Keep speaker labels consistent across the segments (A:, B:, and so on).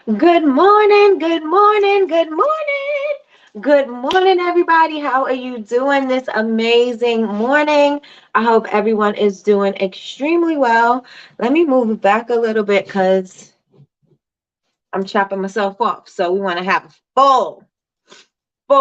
A: Good morning, good morning, good morning. Good morning, everybody. How are you doing this amazing morning? I hope everyone is doing extremely well. Let me move it back a little bit because I'm chopping myself off. So we want to have a full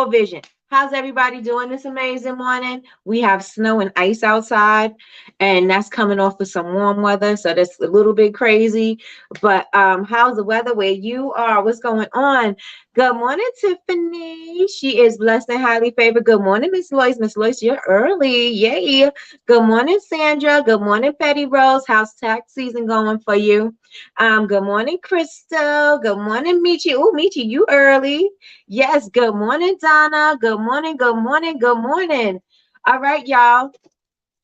A: vision. How's everybody doing this amazing morning? We have snow and ice outside, and that's coming off of some warm weather, so that's a little bit crazy. But how's the weather where you are? What's going on? Good morning, Tiffany. She is blessed and highly favored. Good morning, Miss Lois. Miss Lois, you're early. Yay. Good morning, Sandra. Good morning, Petty Rose. How's tax season going for you? Good morning, Crystal. Good morning, Michi. Oh, Michi, you early. Yes, good morning, Donna. Good morning, good morning, good morning. All right, y'all.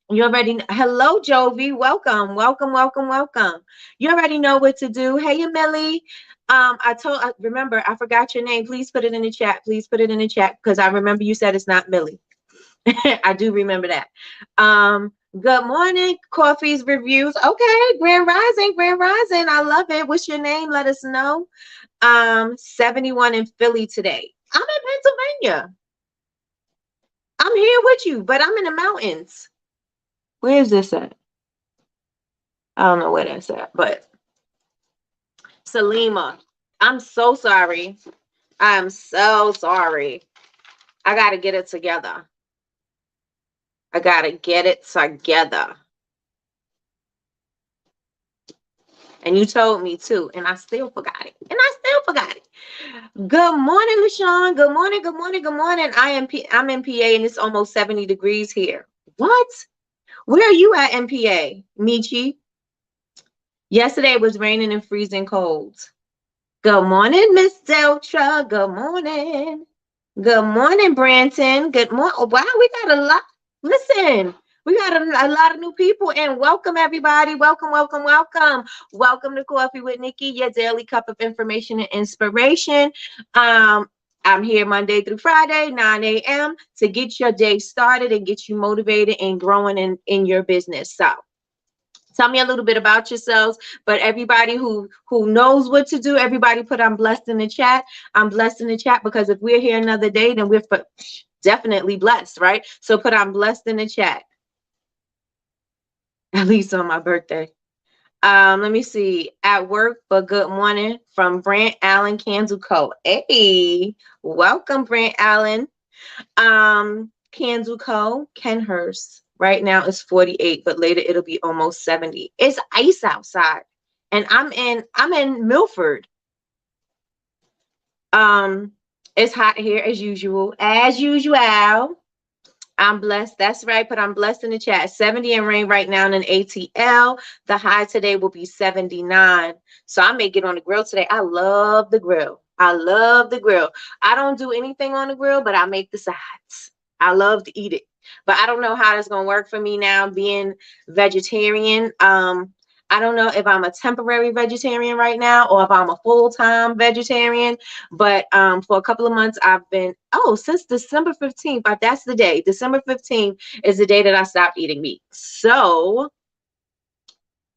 A: You already hello, Jovi. Welcome, welcome, welcome, welcome. You already know what to do. Hey, Emily. Remember, I forgot your name. Please put it in the chat. Please put it in the chat because I remember you said it's not Millie. I do remember that. Good morning, Coffee's Reviews. Okay, Grand Rising, Grand Rising. I love it. What's your name? Let us know. 71 in Philly today. I'm in Pennsylvania. I'm here with you, but I'm in the mountains. Where is this at? I don't know where that's at, but Salima, I'm so sorry. I'm so sorry. I got to get it together. I got to get it together. And you told me too, and I still forgot it. Good morning, LaShawn. Good morning, good morning, good morning. I'm in PA and it's almost 70 degrees here. What? Where are you at in PA, Michi? Yesterday it was raining and freezing cold. Good morning, Miss Deltra. Good morning. Good morning, Branton. Good morning. Oh, wow, we got a lot. Listen, we got a lot of new people, and welcome everybody. Welcome, welcome, welcome. Welcome to Coffee with Nikki, your daily cup of information and inspiration. I'm here Monday through Friday, 9 a.m. to get your day started and get you motivated and growing in your business. So tell me a little bit about yourselves. But everybody who knows what to do, everybody put I'm blessed in the chat. I'm blessed in the chat because if we're here another day, then we're definitely blessed, right? So put I'm blessed in the chat. At least on my birthday. Let me see. At work, but good morning from Brant Allen Candle Co. Hey, welcome, Brant Allen. Candle Co. Kenhurst. Right now it's 48, but later it'll be almost 70. It's ice outside, and I'm in Milford. It's hot here as usual. As usual. I'm blessed. That's right. But I'm blessed in the chat. 70 and rain right now in ATL. The high today will be 79. So I may get on the grill today. I love the grill. I love the grill. I don't do anything on the grill, but I make the sides. I love to eat it. But I don't know how that's going to work for me now being vegetarian. I don't know if I'm a temporary vegetarian right now or if I'm a full-time vegetarian. But for a couple of months, I've been, since December 15th, that's the day. December 15th is the day that I stopped eating meat. So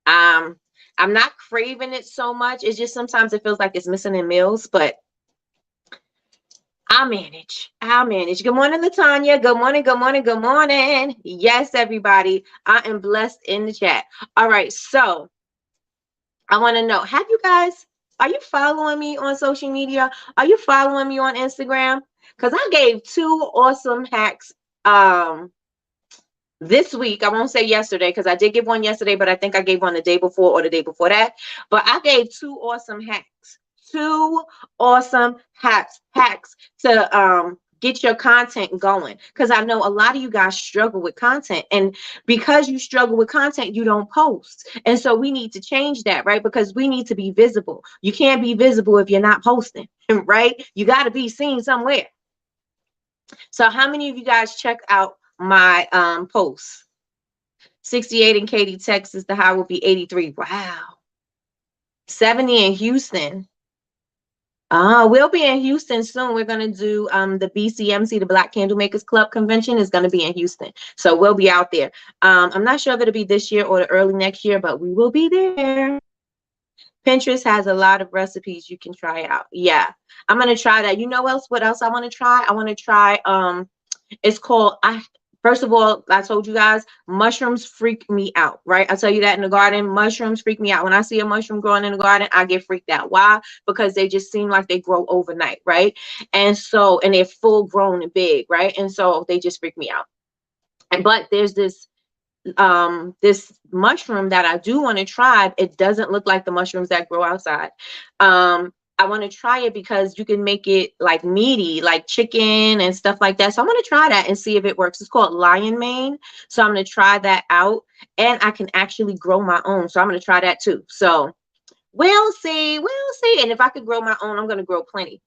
A: I'm not craving it so much. It's just sometimes it feels like it's missing in meals, but I'll manage. I'll manage. Good morning, Latanya. Good morning, good morning, good morning. Yes, everybody. I am blessed in the chat. All right, so I want to know, are you following me on social media? Are you following me on Instagram? Because I gave 2 awesome hacks this week. I won't say yesterday because I did give one yesterday, but I think I gave one the day before or the day before that. But I gave 2 awesome hacks. 2 awesome hacks to get your content going, because I know a lot of you guys struggle with content, and because you struggle with content, you don't post. And so we need to change that, right? Because we need to be visible. You can't be visible if you're not posting, right? You got to be seen somewhere. So how many of you guys check out my posts? 68 in Katy, Texas. The high will be 83. Wow. 70 in Houston. We'll be in Houston soon. We're going to do the BCMC, the Black Candle Makers Club convention is going to be in Houston. So we'll be out there. I'm not sure if it'll be this year or early next year, but we will be there. Pinterest has a lot of recipes you can try out. Yeah, I'm gonna try that. You know else what else I want to try? I want to try it's called I first of all, I told you guys, mushrooms freak me out, right? I tell you that in the garden, mushrooms freak me out. When I see a mushroom growing in the garden, I get freaked out. Why? Because they just seem like they grow overnight, right? And so, and they're full grown and big, right? And so they just freak me out. But there's this mushroom that I do want to try. It doesn't look like the mushrooms that grow outside. I want to try it because you can make it like meaty, like chicken and stuff like that. So I'm going to try that and see if it works. It's called lion mane. So I'm going to try that out, and I can actually grow my own. So I'm going to try that too. So we'll see. We'll see. And if I could grow my own, I'm going to grow plenty.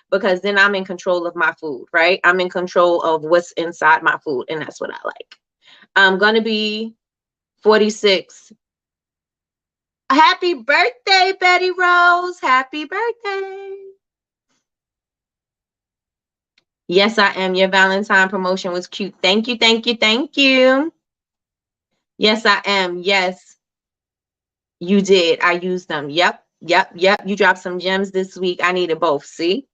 A: Because then I'm in control of my food, right? I'm in control of what's inside my food, and that's what I like. I'm going to be 46. Happy birthday, Betty Rose. Happy birthday. Yes, I am. Your Valentine promotion was cute. Thank you, thank you, thank you. Yes, I am. Yes, you did. I used them. Yep, yep, yep. You dropped some gems this week. I needed both. See?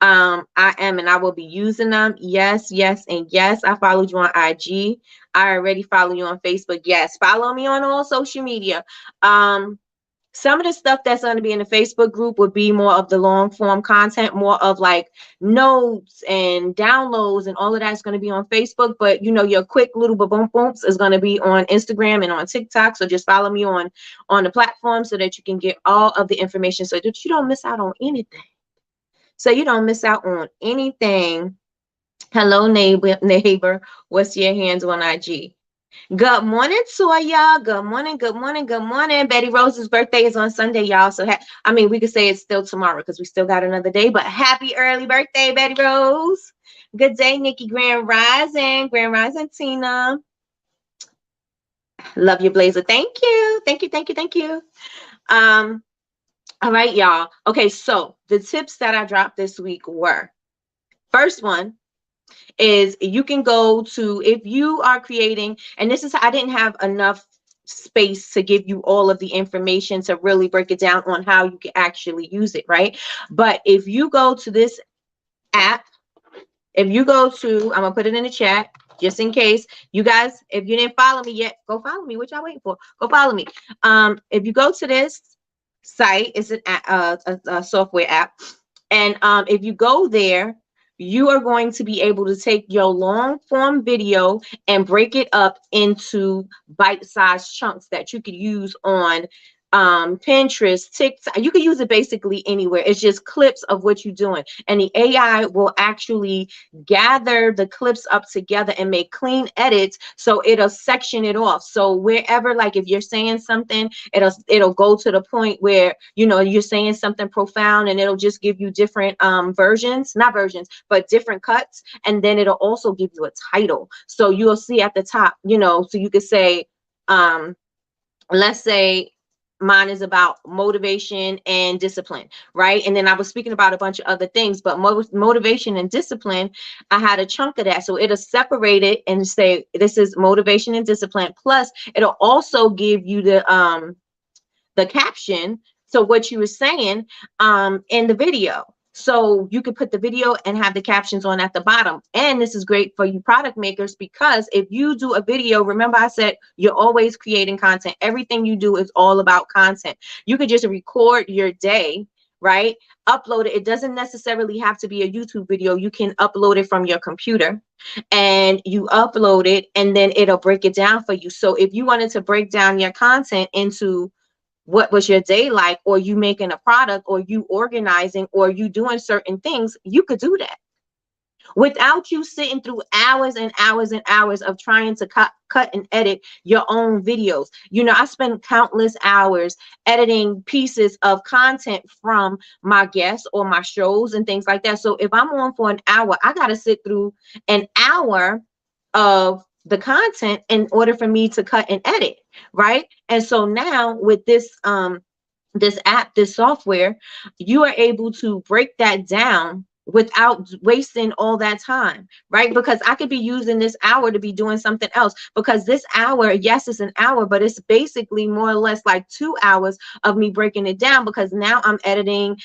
A: I am, and I will be using them. Yes, yes, and yes. I followed you on IG. I already follow you on Facebook. Yes, follow me on all social media. Some of the stuff that's going to be in the Facebook group would be more of the long form content, more of like notes and downloads and all of that's going to be on Facebook. But you know, your quick little boom booms is going to be on Instagram and on TikTok. So just follow me on the platform so that you can get all of the information so that you don't miss out on anything. So you don't miss out on anything. Hello, neighbor. What's your hands on IG? Good morning, Toya. Good morning, good morning, good morning. Betty Rose's birthday is on Sunday, y'all. So, I mean, we could say it's still tomorrow because we still got another day, but happy early birthday, Betty Rose. Good day, Nikki. Grand Rising. Grand Rising, Tina. Love your blazer. Thank you. Thank you, thank you, thank you. All right, y'all. Okay, so the tips that I dropped this week were, first one is you can go to, if you are creating, and this is, I didn't have enough space to give you all of the information to really break it down on how you can actually use it, right? But if you go to this app, if you go to, I'm gonna put it in the chat just in case you guys, if you didn't follow me yet, go follow me. What y'all waiting for? Go follow me. If you go to this site, it's a software app, and if you go there, you are going to be able to take your long form video and break it up into bite-sized chunks that you could use on Pinterest, TikTok. You can use it basically anywhere. It's just clips of what you're doing, and the AI will actually gather the clips up together and make clean edits, so it'll section it off. So wherever, like if you're saying something, it'll go to the point where, you know, you're saying something profound, and it'll just give you different versions, not versions, but different cuts, and then it'll also give you a title. So you'll see at the top, you know, so you could say, let's say mine is about motivation and discipline, right? And then I was speaking about a bunch of other things, but motivation and discipline, I had a chunk of that. So it'll separate it and say, this is motivation and discipline. Plus it'll also give you the caption. So what you were saying in the video. So you could put the video and have the captions on at the bottom. And this is great for you product makers, because if you do a video, remember I said you're always creating content. Everything you do is all about content. You could just record your day, right? Upload it. It doesn't necessarily have to be a YouTube video. You can upload it from your computer, and you upload it, and then it'll break it down for you. So if you wanted to break down your content into what was your day like, or you making a product, or you organizing, or you doing certain things, you could do that without you sitting through hours and hours and hours of trying to cut and edit your own videos. You know, I spend countless hours editing pieces of content from my guests or my shows and things like that. So if I'm on for an hour, I got to sit through an hour of the content in order for me to cut and edit, right? And so now with this this app, this software, you are able to break that down without wasting all that time, right? Because I could be using this hour to be doing something else, because this hour, yes, it's an hour, but it's basically more or less like 2 hours of me breaking it down, because now I'm editing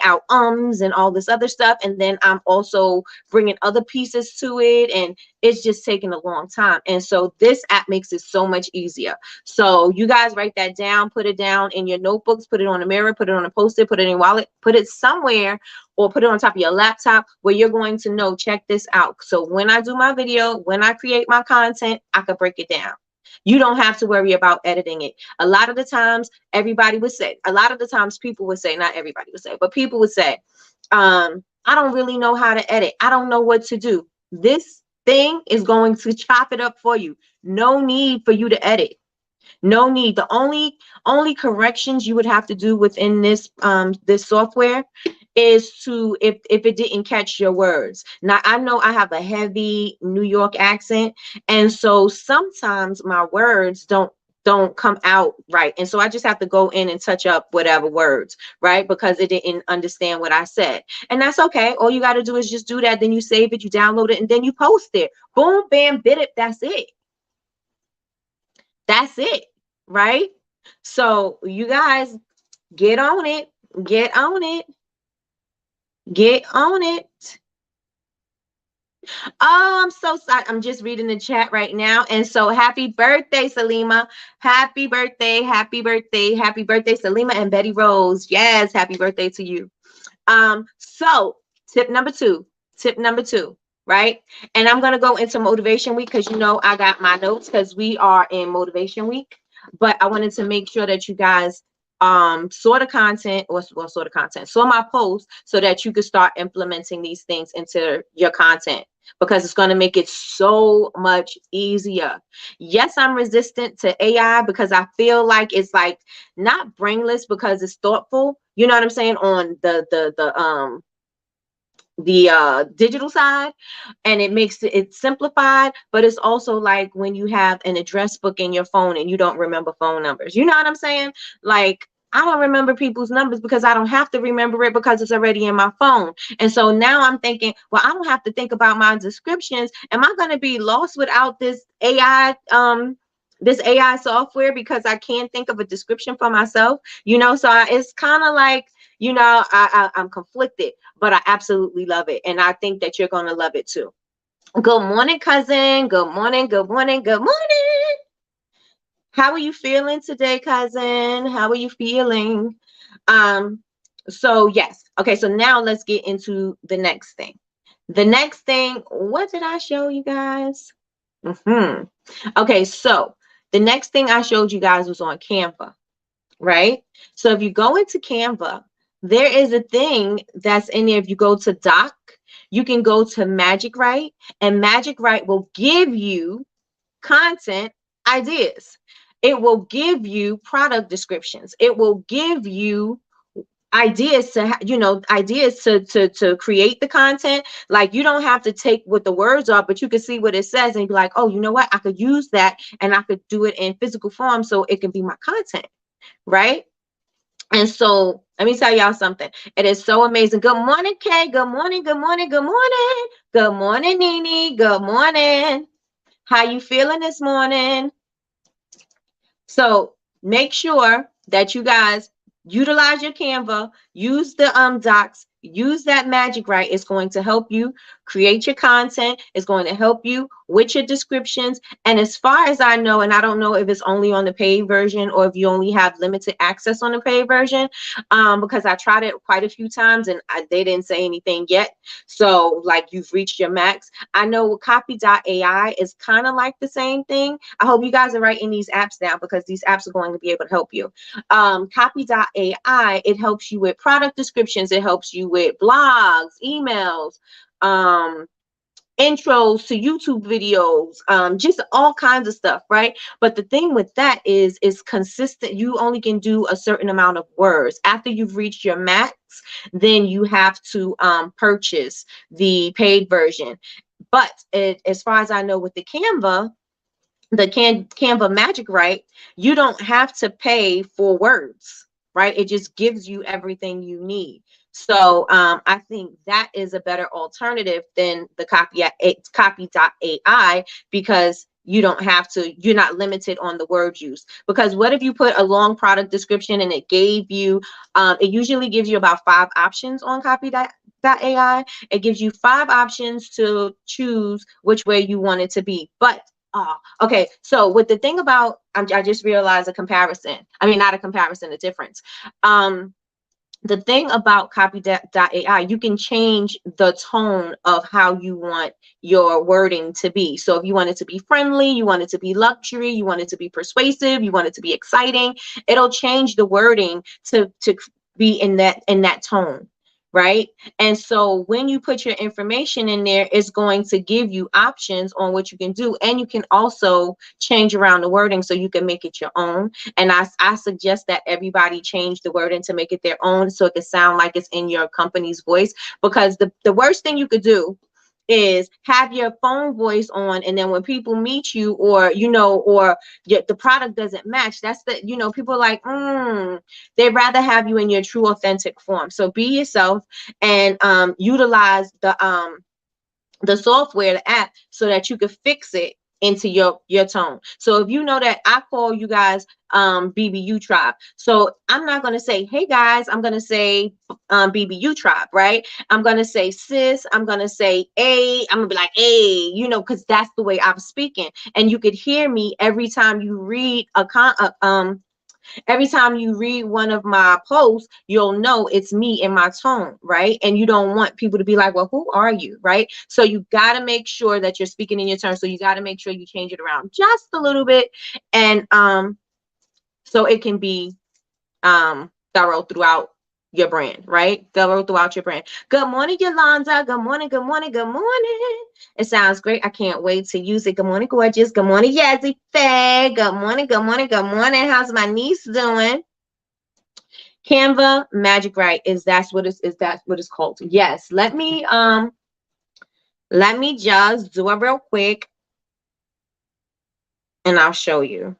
A: out and all this other stuff, and then I'm also bringing other pieces to it, and it's just taking a long time. And so this app makes it so much easier. So you guys write that down, put it down in your notebooks, put it on a mirror, put it on a post-it, put it in your wallet, put it somewhere, or put it on top of your laptop where you're going to know, check this out. So when I do my video, when I create my content, I could break it down. You don't have to worry about editing it. A lot of the times, people would say, not everybody would say, but people would say, I don't really know how to edit. I don't know what to do. This thing is going to chop it up for you. No need for you to edit. No need. The only corrections you would have to do within this software is to, if it didn't catch your words. Now I know I have a heavy New York accent, and so sometimes my words don't come out right, and so I just have to go in and touch up whatever words, right, because it didn't understand what I said. And that's okay. All you got to do is just do that, then you save it, you download it, and then you post it. Boom, bam, bit it. That's it. That's it, right? So you guys, get on it, get on it, get on it. Oh, I'm so sorry. I'm just reading the chat right now. And so happy birthday, Salima. Happy birthday, happy birthday, happy birthday, Salima and Betty Rose. Yes, happy birthday to you. So tip number two, right? And I'm gonna go into motivation week, because I got my notes, because we are in motivation week. But I wanted to make sure that you guys saw the content, or well, saw my post, so that you could start implementing these things into your content, because it's going to make it so much easier. Yes, I'm resistant to AI, because I feel like it's like not brainless, because it's thoughtful. You know what I'm saying? On the digital side, and it makes it simplified. But it's also like when you have an address book in your phone and you don't remember phone numbers. You know what I'm saying? Like, I don't remember people's numbers, because I don't have to remember it, because it's already in my phone. And so now I'm thinking, well, I don't have to think about my descriptions. Am I going to be lost without this AI software, because I can't think of a description for myself? So it's kind of like, I'm conflicted, but I absolutely love it. And I think that you're going to love it too. Good morning, cousin. Good morning. Good morning. Good morning. How are you feeling today, cousin? How are you feeling? So yes. Okay, so now let's get into the next thing. The next thing, what did I show you guys? Okay, so the next thing I showed you guys was on Canva, right? So if you go into Canva, there is a thing that's in there. If you go to Doc, you can go to Magic Write, and Magic Write will give you content ideas. It will give you product descriptions. It will give you ideas to create the content. Like, you don't have to take what the words are, but you can see what it says and be like, oh, you know what, I could use that, and I could do it in physical form, so it can be my content, right? And so let me tell y'all something. It is so amazing. Good morning, Kay. Good morning. Good morning. Good morning. Good morning, Nene. Good morning. How you feeling this morning? So make sure that you guys utilize your Canva, use the docs, use that Magic Write. It's going to help you create your content. It's going to help you with your descriptions. And as far as I know, and I don't know if it's only on the paid version or if you only have limited access on the paid version, because I tried it quite a few times and they didn't say anything yet. So like, you've reached your max. I know copy.ai is kind of like the same thing. I hope you guys are writing these apps down, because these apps are going to be able to help you. Copy.ai, it helps you with product descriptions. It helps you with blogs, emails, intros to YouTube videos, just all kinds of stuff, right? But the thing with that is consistent. You only can do a certain amount of words. After you've reached your max, then you have to purchase the paid version. But as far as I know, with the Canva, Canva Magic Write, you don't have to pay for words, right? It just gives you everything you need. So I think that is a better alternative than the copy.ai, because you don't have to, you're not limited on the word use. Because what if you put a long product description and it gave you, it usually gives you about 5 options on copy.ai. It gives you 5 options to choose which way you want it to be. But okay, so with the thing about, I just realized a comparison. I mean, not a comparison, a difference. The thing about copy.ai, you can change the tone of how you want your wording to be. So if you want it to be friendly, you want it to be luxury, you want it to be persuasive, you want it to be exciting, it'll change the wording to be in that tone, right? And so when you put your information in there, it's going to give you options on what you can do, and you can also change around the wording so you can make it your own. And I suggest that everybody change the wording to make it their own, so it can sound like it's in your company's voice. Because the worst thing you could do is have your phone voice on, and then when people meet you, or or the product doesn't match, that's people are like, they'd rather have you in your true authentic form. So be yourself, and utilize the software, the app, so that you could fix it into your tone. So if you know that I call you guys BBU tribe, so I'm not going to say, hey guys, I'm going to say BBU tribe, right? I'm going to say sis, I'm going to say I'm going to be like, hey, because that's the way I'm speaking. And you could hear me every time you read every time you read one of my posts, you'll know it's me in my tone, right? And you don't want people to be like, well, who are you, right? So you got to make sure that you're speaking in your tone. So you got to make sure you change it around just a little bit, and so it can be thorough throughout your brand, right? Thorough throughout your brand. Good morning, Yolanda. Good morning, good morning, good morning. It sounds great. I can't wait to use it. Good morning, gorgeous. Good morning, Yazzie Faye. Good morning, good morning, good morning. How's my niece doing? Canva Magic Write is that what it's called? Yes. Let me just do it real quick, and I'll show you.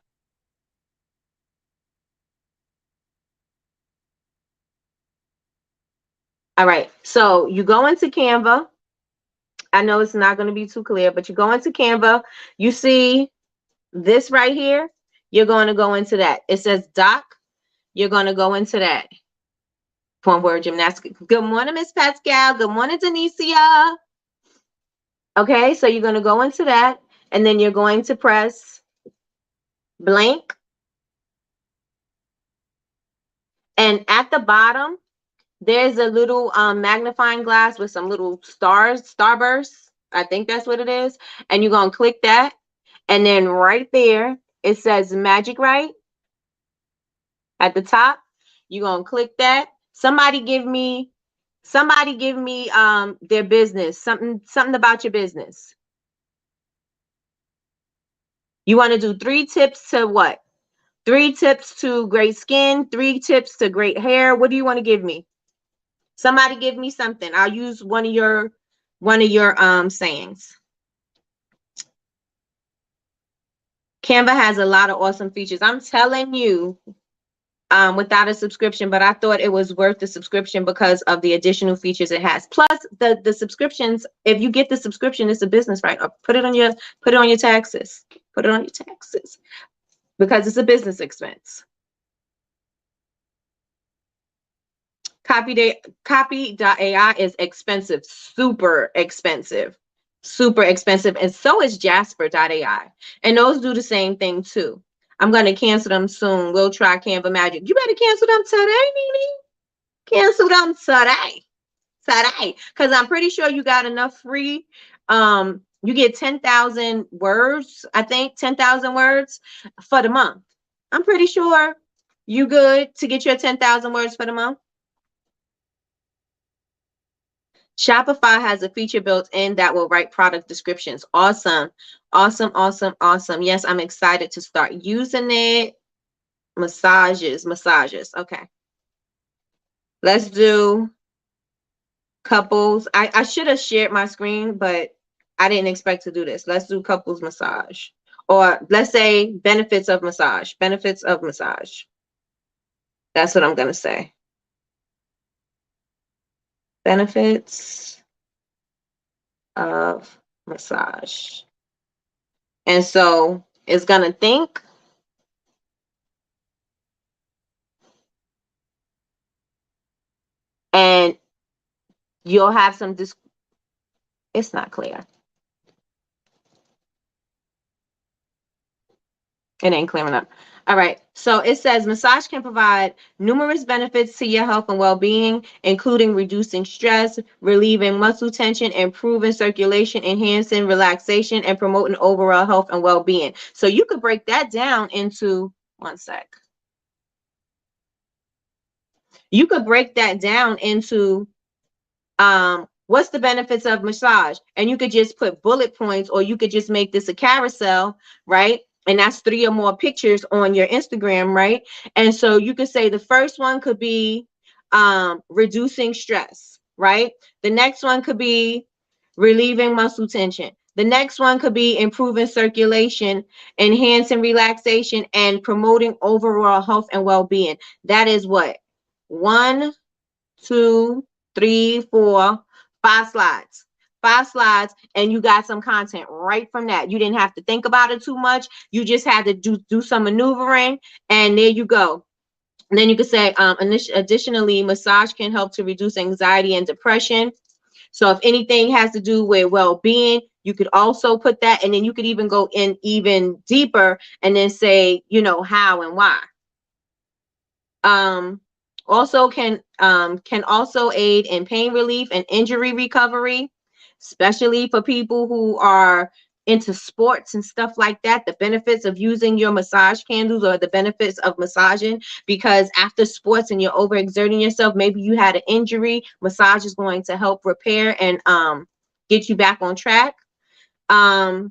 A: All right. So you go into Canva. I know it's not going to be too clear, but you go into Canva. You see this right here. You're going to go into that. It says doc. You're going to go into that. One word gymnastics. Good morning, Miss Pascal. Good morning, Denicia. Okay, so you're going to go into that, and then you're going to press blank. And at the bottom, there's a little magnifying glass with some little starbursts. I think that's what it is. And you're going to click that. And then right there, it says Magic Write at the top. You're going to click that. Somebody give me their business, something about your business. You want to do 3 tips to what? 3 tips to great skin, 3 tips to great hair. What do you want to give me? Somebody give me something. I'll use one of your sayings. Canva has a lot of awesome features. I'm telling you, without a subscription, but I thought it was worth the subscription because of the additional features it has. Plus the subscriptions, if you get the subscription, it's a business, right? Put it on your taxes. Put it on your taxes because it's a business expense. Copy.ai is expensive, super expensive, and so is Jasper.ai. And those do the same thing too. I'm going to cancel them soon. We'll try Canva Magic. You better cancel them today, Nene. Cancel them today. Because I'm pretty sure you got enough free. You get 10,000 words, I think, 10,000 words for the month. I'm pretty sure you good to get your 10,000 words for the month. Shopify has a feature built in that will write product descriptions. Awesome. Awesome, awesome, awesome. Yes, I'm excited to start using it. Massages. Okay. Let's do couples. I should have shared my screen, but I didn't expect to do this. Let's do couples massage. Or let's say benefits of massage. Benefits of massage. That's what I'm going to say. Benefits of massage. And so it's going to think, and you'll have some, it's not clear. It ain't clearing up. All right. So it says massage can provide numerous benefits to your health and well-being, including reducing stress, relieving muscle tension, improving circulation, enhancing relaxation, and promoting overall health and well-being. So you could break that down into, one sec. You could break that down into what's the benefits of massage? And you could just put bullet points, or you could just make this a carousel, right? And that's 3 or more pictures on your Instagram, right? And so you could say the first one could be reducing stress, right? The next one could be relieving muscle tension. The next one could be improving circulation, enhancing relaxation, and promoting overall health and well-being. That is what? 1, 2, 3, 4, 5 slides. 5 slides, and you got some content right from that. You didn't have to think about it too much. You just had to do some maneuvering, and there you go. And then you could say, additionally, massage can help to reduce anxiety and depression. So if anything has to do with well-being, you could also put that, and then you could even go in even deeper and then say, you know, how and why. Also can also aid in pain relief and injury recovery, especially for people who are into sports and stuff like that. The benefits of using your massage candles, or the benefits of massaging, because after sports and you're overexerting yourself, maybe you had an injury, massage is going to help repair and get you back on track. All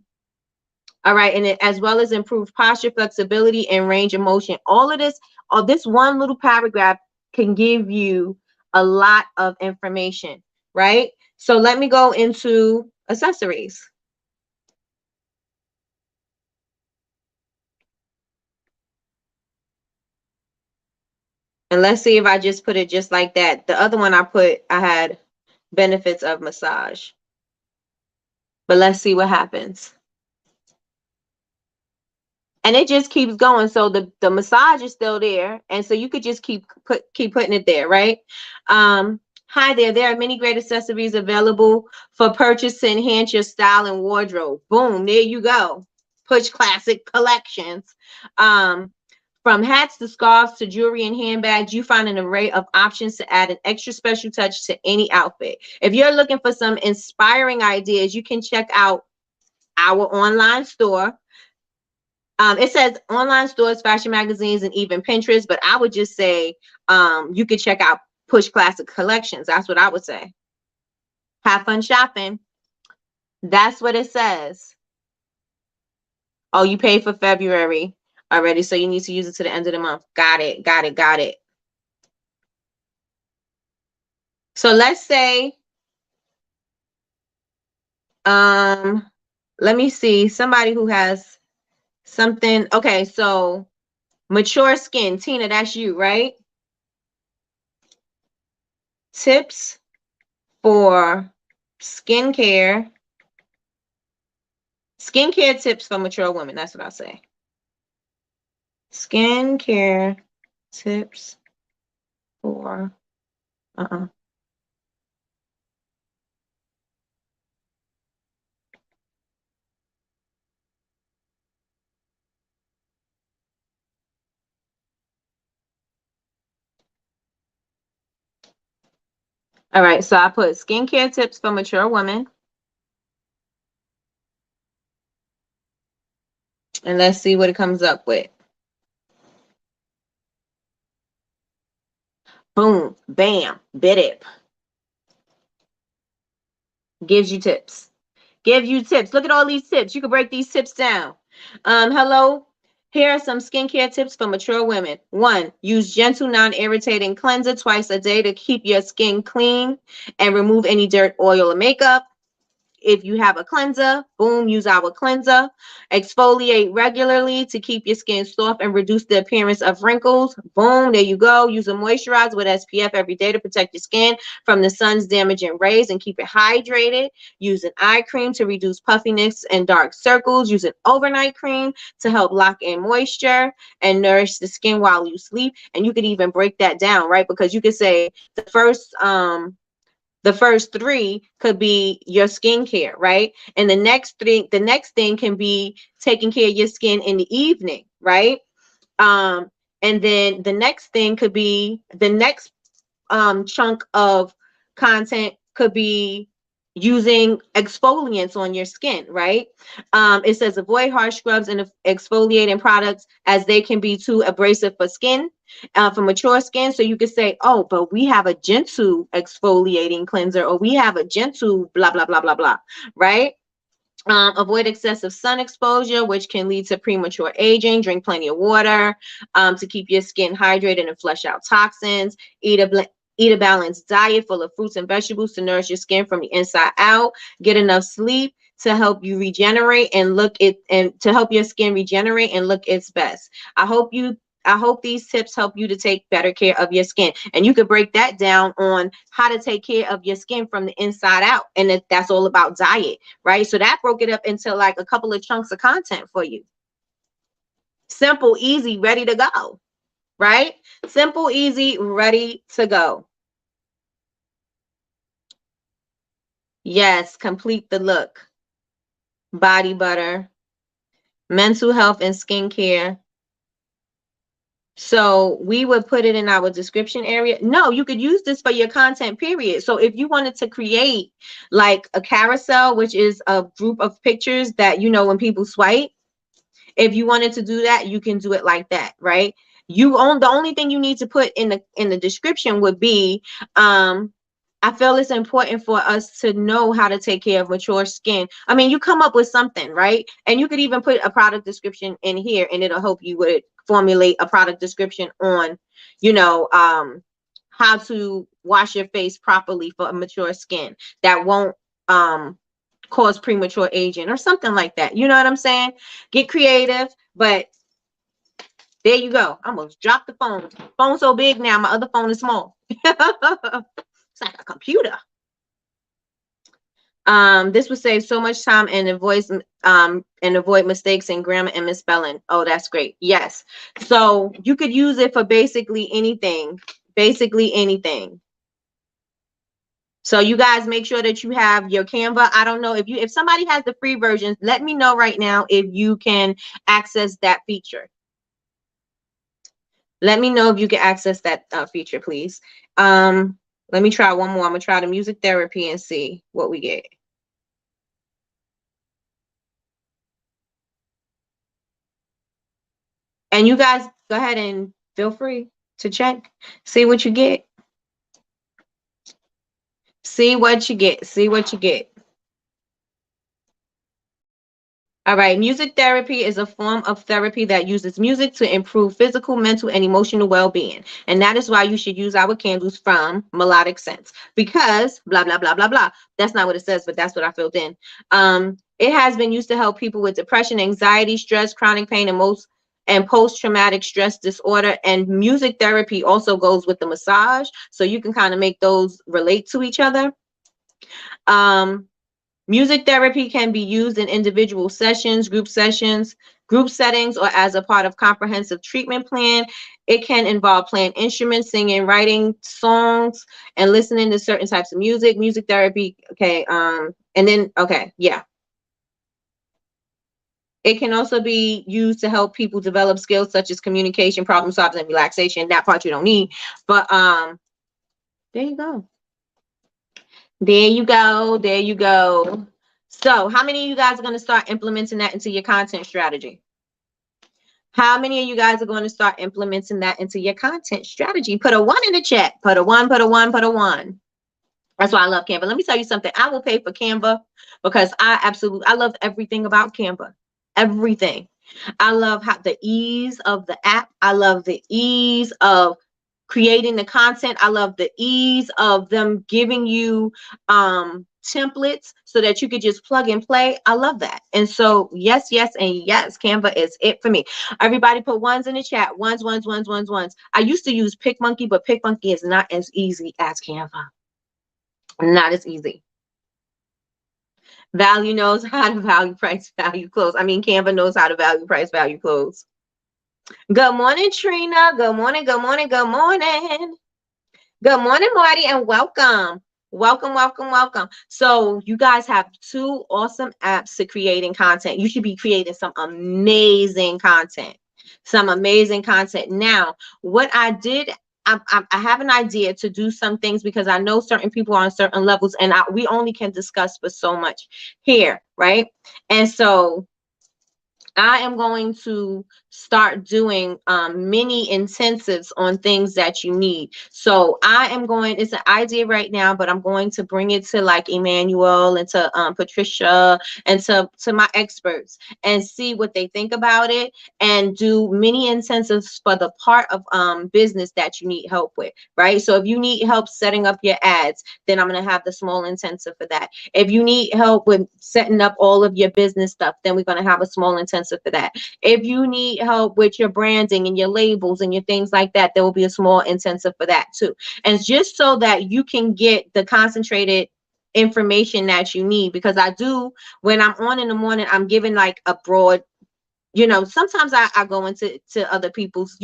A: right, and as well as improve posture, flexibility, and range of motion. All of this, or this one little paragraph can give you a lot of information, right? So let me go into accessories. And let's see if I just put it just like that. The other one I had benefits of massage. But let's see what happens. And it just keeps going. So the massage is still there, and so you could just keep putting it there, right? Hi there. There are many great accessories available for purchase to enhance your style and wardrobe. Boom, there you go. Push Classic Collections. From hats to scarves to jewelry and handbags, you find an array of options to add an extra special touch to any outfit. If you're looking for some inspiring ideas, you can check out our online store. It says online stores, fashion magazines, and even Pinterest, but I would just say you could check out Push Classic Collections. That's what I would say. Have fun shopping. That's what it says. Oh, you paid for February already, so you need to use it to the end of the month. Got it, got it, got it. So let's say, let me see, somebody who has something. Okay, so mature skin. Tina, that's you, right? Tips for skincare. Skincare tips for mature women. That's what I'll say. Skincare tips for All right, so I put skincare tips for mature women. And let's see what it comes up with. Boom, bam, bidip. Gives you tips. Give you tips. Look at all these tips. You can break these tips down. Hello. Here are some skincare tips for mature women. 1, use gentle, non-irritating cleanser twice a day to keep your skin clean and remove any dirt, oil, or makeup. if you have a cleanser, boom, use our cleanser. Exfoliate regularly to keep your skin soft and reduce the appearance of wrinkles. Boom, there you go. Use a moisturizer with SPF every day to protect your skin from the sun's damaging rays and keep it hydrated. Use an eye cream to reduce puffiness and dark circles. Use an overnight cream to help lock in moisture and nourish the skin while you sleep. And you could even break that down, right? Because you could say the first three could be your skincare, right? And the next thing can be taking care of your skin in the evening, right? And then the next thing could be the next chunk of content could be using exfoliants on your skin, right? It says avoid harsh scrubs and exfoliating products as they can be too abrasive for skin, for mature skin. So you could say, oh, but we have a gentle exfoliating cleanser, or we have a gentle blah, blah, blah, blah, blah, right? Avoid excessive sun exposure, which can lead to premature aging. Drink plenty of water to keep your skin hydrated and flush out toxins. Eat a balanced diet full of fruits and vegetables to nourish your skin from the inside out. Get enough sleep to help you regenerate and to help your skin regenerate and look its best. I hope these tips help you to take better care of your skin. And you could break that down on how to take care of your skin from the inside out. And that's all about diet, right? So that broke it up into like a couple of chunks of content for you. Simple, easy, ready to go, right? Simple, easy, ready to go. Yes, complete the look. Body butter, mental health and skincare. So we would put it in our description area. No, you could use this for your content, period. So if you wanted to create like a carousel, which is a group of pictures that, you know, when people swipe, if you wanted to do that, you can do it like that, right? The only thing you need to put in the description would be, I feel it's important for us to know how to take care of mature skin. I mean, you come up with something, right? And you could even put a product description in here, and it'll help you with formulate a product description on, you know, how to wash your face properly for a mature skin that won't cause premature aging or something like that. You know what I'm saying? Get creative, but there you go. I almost dropped the phone. Phone so big now, my other phone is small. It's like a computer. This would save so much time and avoid mistakes in grammar and misspelling. Oh, that's great. Yes. So you could use it for basically anything. Basically anything. So you guys make sure that you have your Canva. I don't know if somebody has the free version, let me know right now if you can access that feature. Let me know if you can access that feature, please. Let me try one more. I'm gonna try the music therapy and see what we get. And you guys go ahead and feel free to check, see what you get. See what you get. See what you get. All right. Music therapy is a form of therapy that uses music to improve physical, mental, and emotional well-being. And that is why you should use our candles from Melodic Sense, because blah, blah, blah, blah, blah. That's not what it says, but that's what I filled in. It has been used to help people with depression, anxiety, stress, chronic pain, and post-traumatic stress disorder. And music therapy also goes with the massage. So you can kind of make those relate to each other. Music therapy can be used in individual sessions, group settings, or as a part of comprehensive treatment plan. It can involve playing instruments, singing, writing songs, and listening to certain types of music. Music therapy, okay, yeah. It can also be used to help people develop skills such as communication, problem solving, and relaxation. That part you don't need, but there you go. There you go. There you go. So how many of you guys are going to start implementing that into your content strategy? How many of you guys are going to start implementing that into your content strategy? Put a 1 in the chat. Put a 1, put a 1, put a 1. That's why I love Canva. Let me tell you something. I will pay for Canva because I love everything about Canva. Everything. I love the ease of the app. I love the ease of creating the content. I love the ease of them giving you templates so that you could just plug and play. I love that. And so yes, yes, and yes, Canva is it for me. Everybody put ones in the chat. Ones, ones, ones, ones, ones. I used to use PicMonkey, but PicMonkey is not as easy as Canva. Not as easy. Value knows how to value, price, value, close. I mean, Canva knows how to value, price, value, close. Good morning, Trina. Good morning, good morning, good morning. Good morning, Marty, and welcome. Welcome, welcome, welcome. So you guys have two awesome apps to creating content. You should be creating some amazing content. Some amazing content. Now, what I did, I have an idea to do some things because I know certain people are on certain levels, and we only can discuss for so much here, right? And so I am going to start doing mini intensives on things that you need. So I am going, it's an idea right now, but I'm going to bring it to like Emmanuel and to Patricia and to my experts and see what they think about it and do mini intensives for the part of business that you need help with, right? So if you need help setting up your ads, then I'm going to have the small intensive for that. If you need help with setting up all of your business stuff, then we're going to have a small intensive for that. If you need help with your branding and your labels and your things like that, there will be a small intensive for that too. And just so that you can get the concentrated information that you need, because I do, when I'm on in the morning, I'm giving like a broad, sometimes I go into other people's,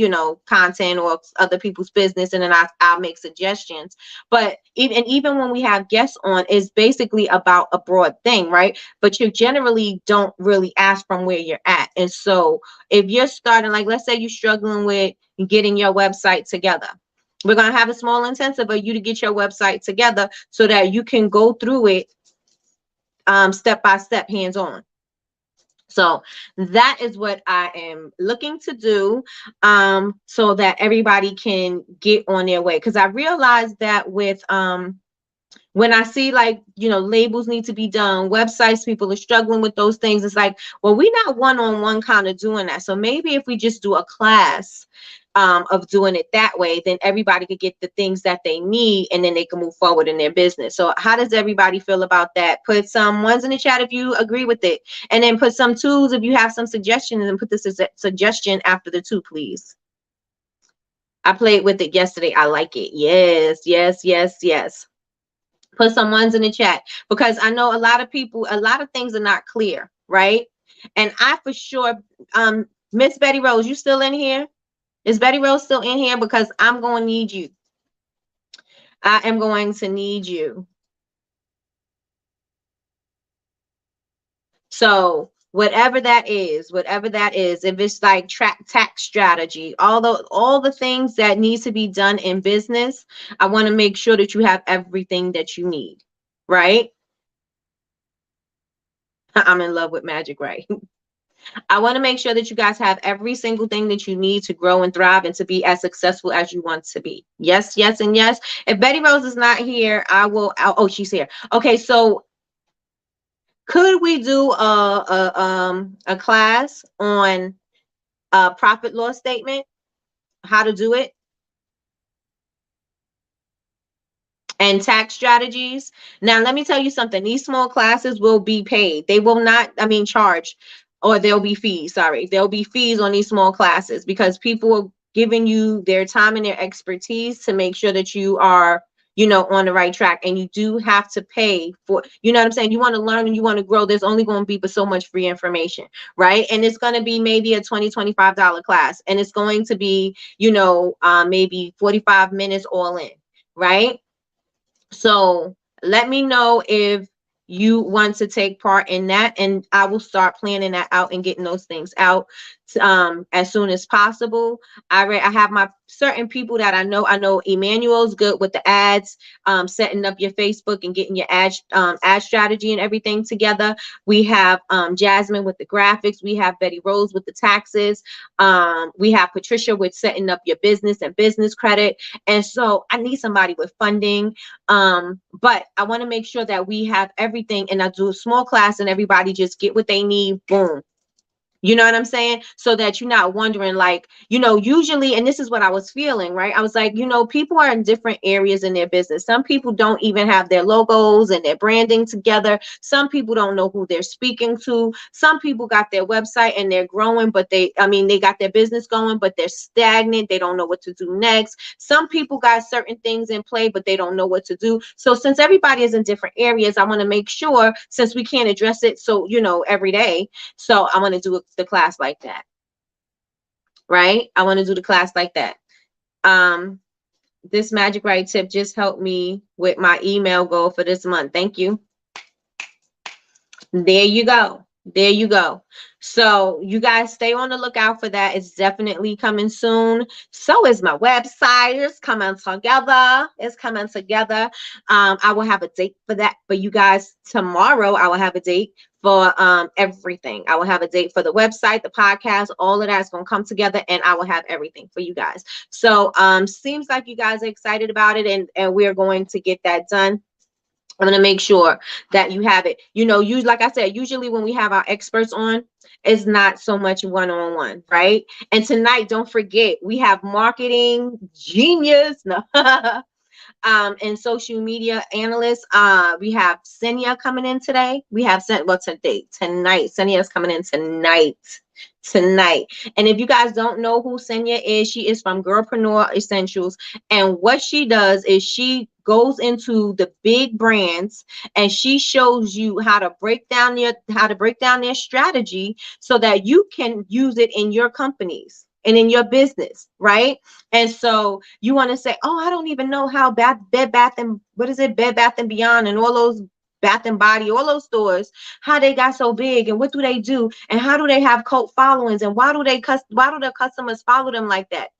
A: content or other people's business, and then I'll make suggestions. But even when we have guests on, it's basically about a broad thing, right? But you generally don't really ask from where you're at. And so if you're starting, like, let's say you're struggling with getting your website together, we're going to have a small intensive for you to get your website together so that you can go through it step by step, hands on. So that is what I am looking to do so that everybody can get on their way. Because I realized that with when I see like, labels need to be done, websites, people are struggling with those things. It's like, well, we're not one-on-one kind of doing that. So maybe if we just do a class of doing it that way, then everybody could get the things that they need and then they can move forward in their business. So how does everybody feel about that? Put some ones in the chat if you agree with it, and then put some twos if you have some suggestions, and put the suggestion after the two, please. I played with it yesterday. I like it. Yes, yes, yes, yes. Put some ones in the chat, because I know a lot of people, a lot of things are not clear, right? And I for sure, Miss Betty Rose, you still in here? Is Betty Rose still in here? Because I'm going to need you. I am going to need you. So whatever that is, if it's like tax strategy, all the things that needs to be done in business, I want to make sure that you have everything that you need, right? I'm in love with magic, right? I want to make sure that you guys have every single thing that you need to grow and thrive and to be as successful as you want to be. Yes, yes, and yes. If Betty Rose is not here, oh, she's here. Okay, so could we do a class on profit loss statement, how to do it, and tax strategies? Now, let me tell you something. These small classes will be paid. They will not, charge, or there'll be fees. Sorry, there'll be fees on these small classes because people are giving you their time and their expertise to make sure that you are, on the right track. And you do have to pay for, you know what I'm saying? You want to learn and you want to grow. There's only going to be but so much free information, right? And it's going to be maybe a $25 class, and it's going to be, maybe 45 minutes all in, right? So let me know if you want to take part in that, and I will start planning that out and getting those things out as soon as possible. I have my certain people that I know Emmanuel's good with the ads, setting up your Facebook and getting your ad strategy and everything together. We have Jasmine with the graphics. We have Betty Rose with the taxes. We have Patricia with setting up your business and business credit. And so I need somebody with funding. But I want to make sure that we have everything, and I do a small class and everybody just get what they need. Boom. You know what I'm saying? So that you're not wondering, like, usually, and this is what I was feeling, right? I was like, people are in different areas in their business. Some people don't even have their logos and their branding together. Some people don't know who they're speaking to. Some people got their website and they're growing, but they got their business going, but they're stagnant. They don't know what to do next. Some people got certain things in play, but they don't know what to do. So since everybody is in different areas, I want to make sure, since we can't address it, so, every day, so I want to do the class like that, right? I want to do the class like that. This Magic Right tip just helped me with my email goal for this month. Thank you. There you go. There you go. So you guys stay on the lookout for that. It's definitely coming soon. So is my website. It's coming together. It's coming together. I will have a date for that for you guys tomorrow. I will have a date for everything. I will have a date for the website, the podcast, all of that's going to come together, and I will have everything for you guys. So seems like you guys are excited about it, and we're going to get that done. I'm going to make sure that you have it. Like I said, usually when we have our experts on, it's not so much one-on-one, right? And tonight, don't forget, we have marketing genius. No. And social media analysts. We have Senia coming in today. We have tonight. Senia is coming in tonight. And if you guys don't know who Senia is, she is from Girlpreneur Essentials. And what she does is she goes into the big brands and she shows you how to break down their strategy so that you can use it in your companies and in your business, right? And so you want to say, oh, I don't even know how Bed Bath and Beyond and all those Bath and Body, all those stores, how they got so big and what do they do and how do they have cult followings and why do the customers follow them like that?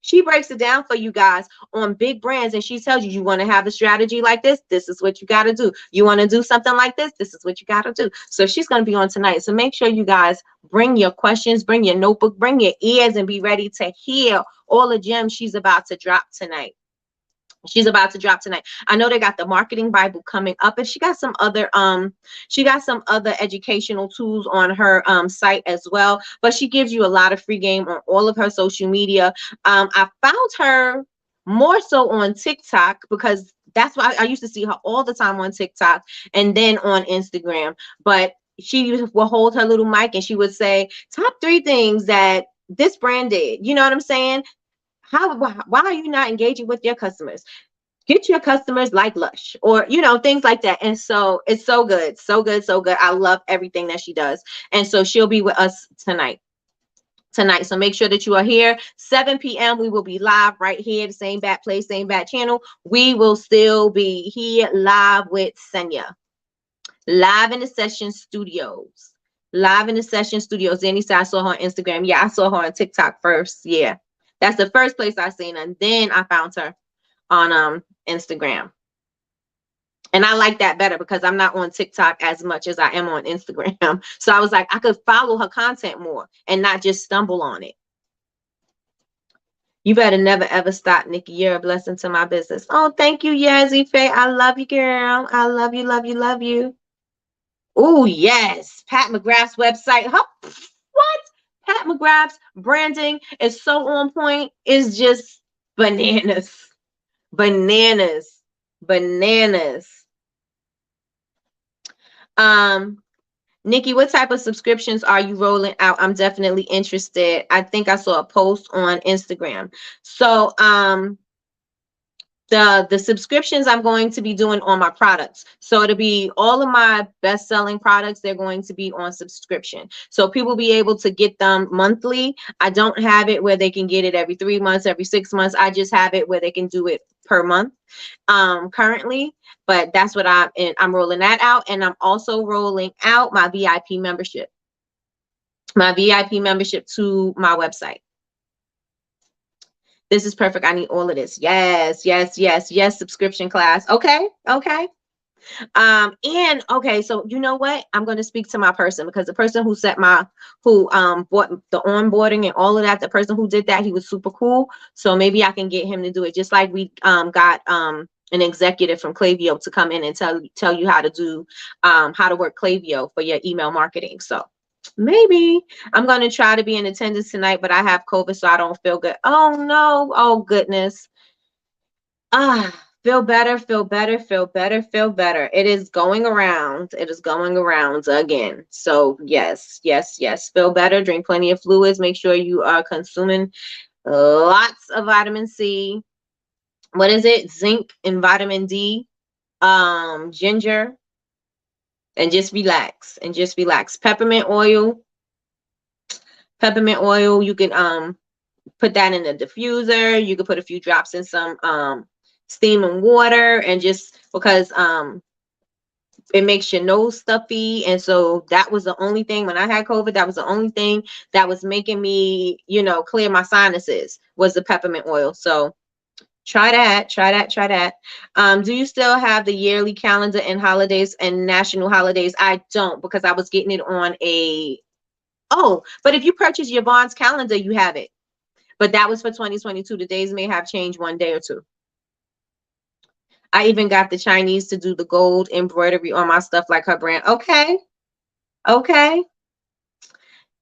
A: She breaks it down for you guys on big brands, and she tells you, you want to have a strategy like this, this is what you got to do. You want to do something like this, this is what you got to do. So she's going to be on tonight. So make sure you guys bring your questions, bring your notebook, bring your ears, and be ready to hear all the gems she's about to drop tonight. I know they got the marketing Bible coming up, and she got some other educational tools on her site as well. But she gives you a lot of free game on all of her social media. I found her more so on TikTok because that's why I used to see her all the time on TikTok and then on Instagram. But she will hold her little mic and she would say top 3 things that this brand did. You know what I'm saying? Why are you not engaging with your customers? Get your customers like Lush or, things like that. And so it's so good. I love everything that she does. And so she'll be with us tonight. So make sure that you are here. 7 p.m. We will be live right here, the same bat place, same bat channel. We will still be here live with Senia. Live in the session studios. Danny said I saw her on Instagram. Yeah, I saw her on TikTok first. Yeah. That's the first place I seen her. And then I found her on Instagram. And I like that better because I'm not on TikTok as much as I am on Instagram. So I was like, I could follow her content more and not just stumble on it. You better never, ever stop, Nikki. You're a blessing to my business. Oh, thank you, Yazzie Faye. I love you, girl. I love you, love you, love you. Oh, yes. Pat McGrath's website. Huh? What? Pat McGrath's branding is so on point. It's just bananas. Nikki, what type of subscriptions are you rolling out? I'm definitely interested. I think I saw a post on Instagram. So the subscriptions I'm going to be doing on my products. So it'll be all of my best-selling products. They're going to be on subscription. So people will be able to get them monthly. I don't have it where they can get it every 3 months, every 6 months. I just have it where they can do it per month currently. But that's what I'm rolling that out. And I'm also rolling out my VIP membership. My VIP membership to my website. This is perfect. I need all of this. Yes. Subscription class. Okay. And okay, so you know what? I'm going to speak to my person because the person who bought the onboarding and all of that, the person who did that, he was super cool. So maybe I can get him to do it. Just like we got an executive from Klaviyo to come in and tell you how to do how to work Klaviyo for your email marketing. So Maybe I'm going to try to be in attendance tonight, but I have COVID, so I don't feel good. Oh no. Oh goodness. Feel better, feel better, feel better, feel better. It is going around. It is going around again. So yes, yes, yes. Feel better. Drink plenty of fluids. Make sure you are consuming lots of vitamin C. What is it? Zinc and vitamin D. Ginger, and just relax. And just relax. Peppermint oil. Peppermint oil. You can put that in a diffuser. You can put a few drops in some steam and water, and just because it makes your nose stuffy. And so that was the only thing when I had COVID, that was the only thing that was making me, clear my sinuses, was the peppermint oil. So try that, try that, try that. Do you still have the yearly calendar and holidays and national holidays? I don't, because I was getting it on but if you purchase your Vons calendar, you have it. But that was for 2022. The days may have changed one day or two. I even got the Chinese to do the gold embroidery on my stuff, like her brand. Okay. Okay.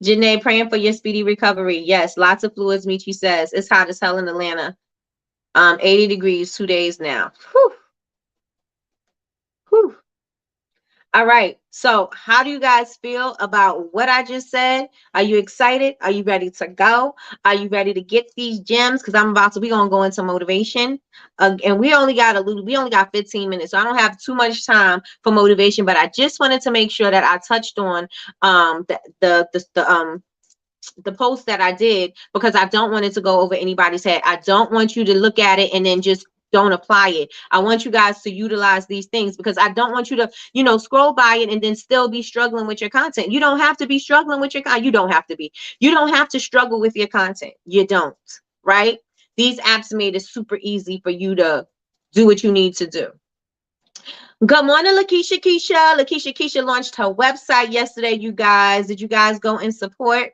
A: Janae, praying for your speedy recovery. Yes, lots of fluids, Michi says. It's hot as hell in Atlanta. 80 degrees, 2 days now. Whew. Whew. All right. So how do you guys feel about what I just said? Are you excited? Are you ready to go? Are you ready to get these gems? Because we're going to go into motivation. And we only got 15 minutes. So I don't have too much time for motivation, but I just wanted to make sure that I touched on the post that I did, because I don't want it to go over anybody's head. I don't want you to look at it and then just don't apply it. I want you guys to utilize these things, because I don't want you to, scroll by it and then still be struggling with your content. You don't have to be struggling with your content. You don't have to be. You don't have to struggle with your content. You don't, right? These apps made it super easy for you to do what you need to do. Good morning, Lakeisha Keisha. Lakeisha Keisha launched her website yesterday, you guys. Did you guys go and support?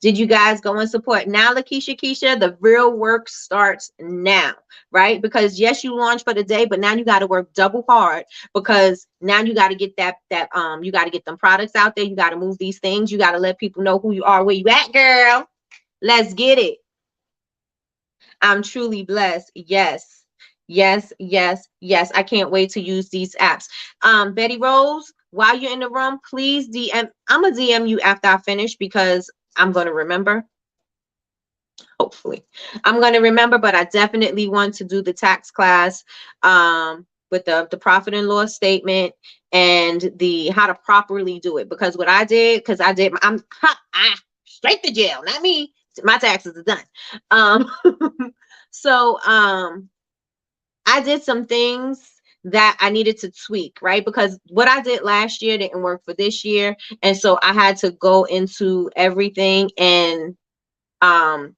A: Did you guys go and support? Now, Lakeisha Keisha, the real work starts now, right? Because yes, you launched for the day, but now you got to work double hard, because now you got to get you got to get them products out there. You got to move these things. You got to let people know who you are, where you at, girl. Let's get it. I'm truly blessed. Yes. Yes, yes, yes. I can't wait to use these apps. Betty Rose, while you're in the room, please DM. I'm gonna DM you after I finish, because I'm gonna remember. Hopefully, I'm gonna remember, but I definitely want to do the tax class with the profit and loss statement, and the how to properly do it. Because what I did, straight to jail, not me. My taxes are done. So I did some things that I needed to tweak, right? Because what I did last year didn't work for this year. And so I had to go into everything, and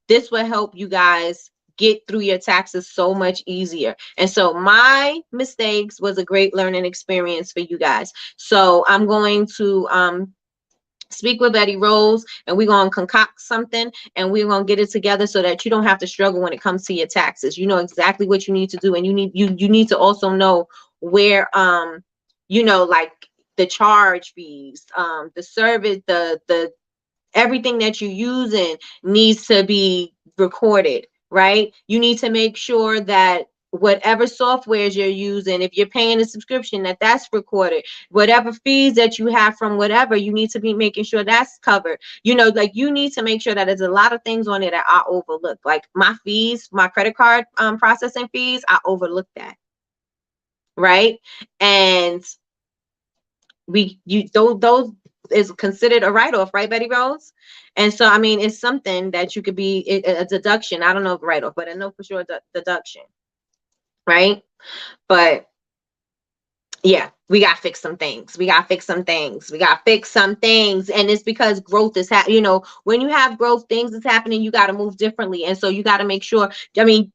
A: this will help you guys get through your taxes so much easier. And so my mistakes was a great learning experience for you guys. So I'm going to speak with Betty Rose, and we're going to concoct something, and we're going to get it together so that you don't have to struggle when it comes to your taxes. You know exactly what you need to do, and you need to also know where like the charge fees, the service, the everything that you're using needs to be recorded, right? You need to make sure that whatever softwares you're using, if you're paying a subscription, that's recorded. Whatever fees that you have from whatever, you need to be making sure that's covered. Like you need to make sure that there's a lot of things on there that I overlook. Like my fees, my credit card processing fees, I overlooked that, right? And those is considered a write-off, right, Betty Rose? And so I mean, it's something that you could be a deduction. I don't know if write-off, but I know for sure deduction, right? But yeah, we got to fix some things. We got to fix some things. We got to fix some things. And it's because growth is when you have growth, things is happening, you got to move differently. And so you got to make sure, I mean,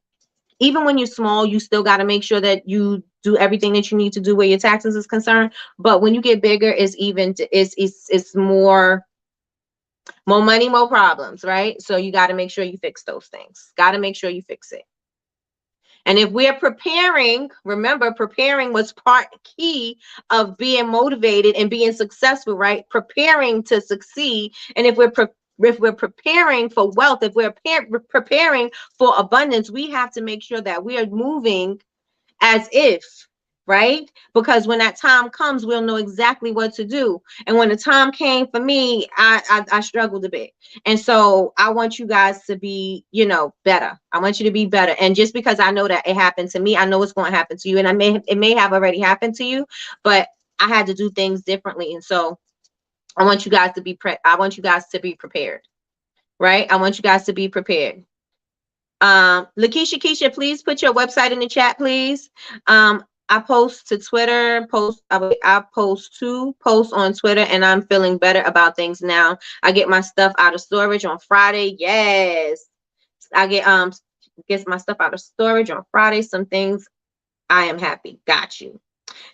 A: even when you're small, you still got to make sure that you do everything that you need to do where your taxes is concerned. But when you get bigger, it's more money, more problems, right? So you got to make sure you fix those things. Got to make sure you fix it. And if we're preparing, remember, preparing was part key of being motivated and being successful, right? Preparing to succeed. And if we're preparing for wealth, if we're preparing for abundance, we have to make sure that we are moving as if, right? Because when that time comes, we'll know exactly what to do. And when the time came for me, I struggled a bit. And so I want you guys to be, better. I want you to be better. And just because I know that it happened to me, I know it's going to happen to you. And it may have already happened to you, but I had to do things differently. And so I want you guys to be prepared, right? I want you guys to be prepared. Lakeisha Keisha, please put your website in the chat, please. I post to Twitter, I post 2 posts on Twitter, and I'm feeling better about things now. I get my stuff out of storage on Friday. Yes. I get my stuff out of storage on Friday. Some things I am happy. Got you.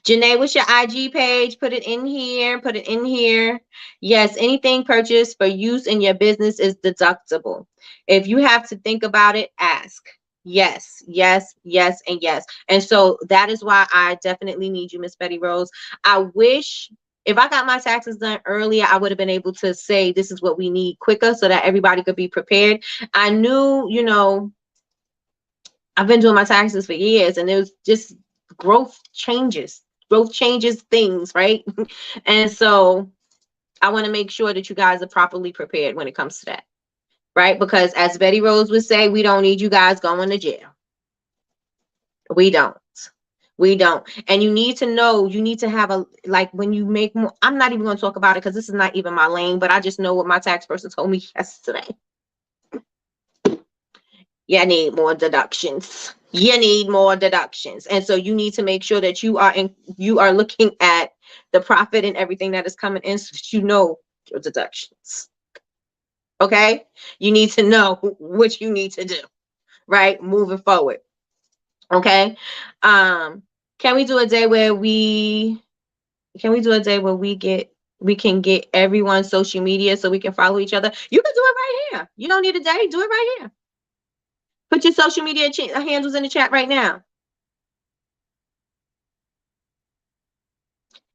A: Janae, what's your IG page? Put it in here. Put it in here. Yes, anything purchased for use in your business is deductible. If you have to think about it, ask. Yes, yes, yes, and yes. And so that is why I definitely need you, Miss Betty Rose. I wish if I got my taxes done earlier, I would have been able to say this is what we need quicker so that everybody could be prepared. I knew, I've been doing my taxes for years, and it was just growth changes. Growth changes things, right? And so I want to make sure that you guys are properly prepared when it comes to that, right? Because as Betty Rose would say, we don't need you guys going to jail. We don't. We don't. And you need to know, you need to have when you make more, I'm not even going to talk about it because this is not even my lane, but I just know what my tax person told me yesterday. You need more deductions. You need more deductions. And so you need to make sure that you are looking at the profit and everything that is coming in so that you know your deductions. Okay? You need to know what you need to do, right? Moving forward. Okay? Can we do a day where we can get everyone's social media so we can follow each other? You can do it right here. You don't need a day. Do it right here. Put your social media handles in the chat right now.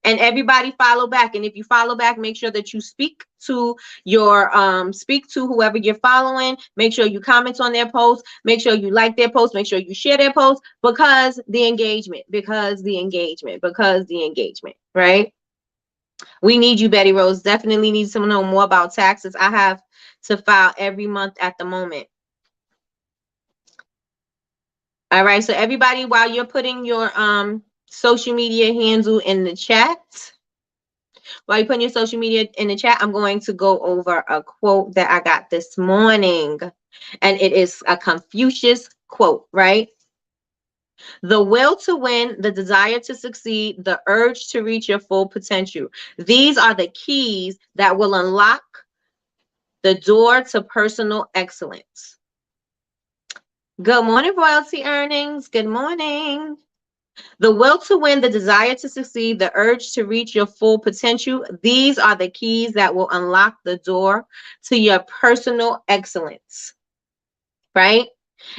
A: And everybody follow back. And if you follow back, make sure that you speak to whoever you're following. Make sure you comment on their posts. Make sure you like their posts. Make sure you share their posts because the engagement, right? We need you, Betty Rose. Definitely need to know more about taxes. I have to file every month at the moment. All right. So everybody, while you're putting your social media handle in the chat, I'm going to go over a quote that I got this morning. And it is a Confucius quote, right? The will to win, the desire to succeed, the urge to reach your full potential. These are the keys that will unlock the door to personal excellence. Good morning, Royalty Earnings. Good morning. The will to win, the desire to succeed, the urge to reach your full potential. These are the keys that will unlock the door to your personal excellence, right?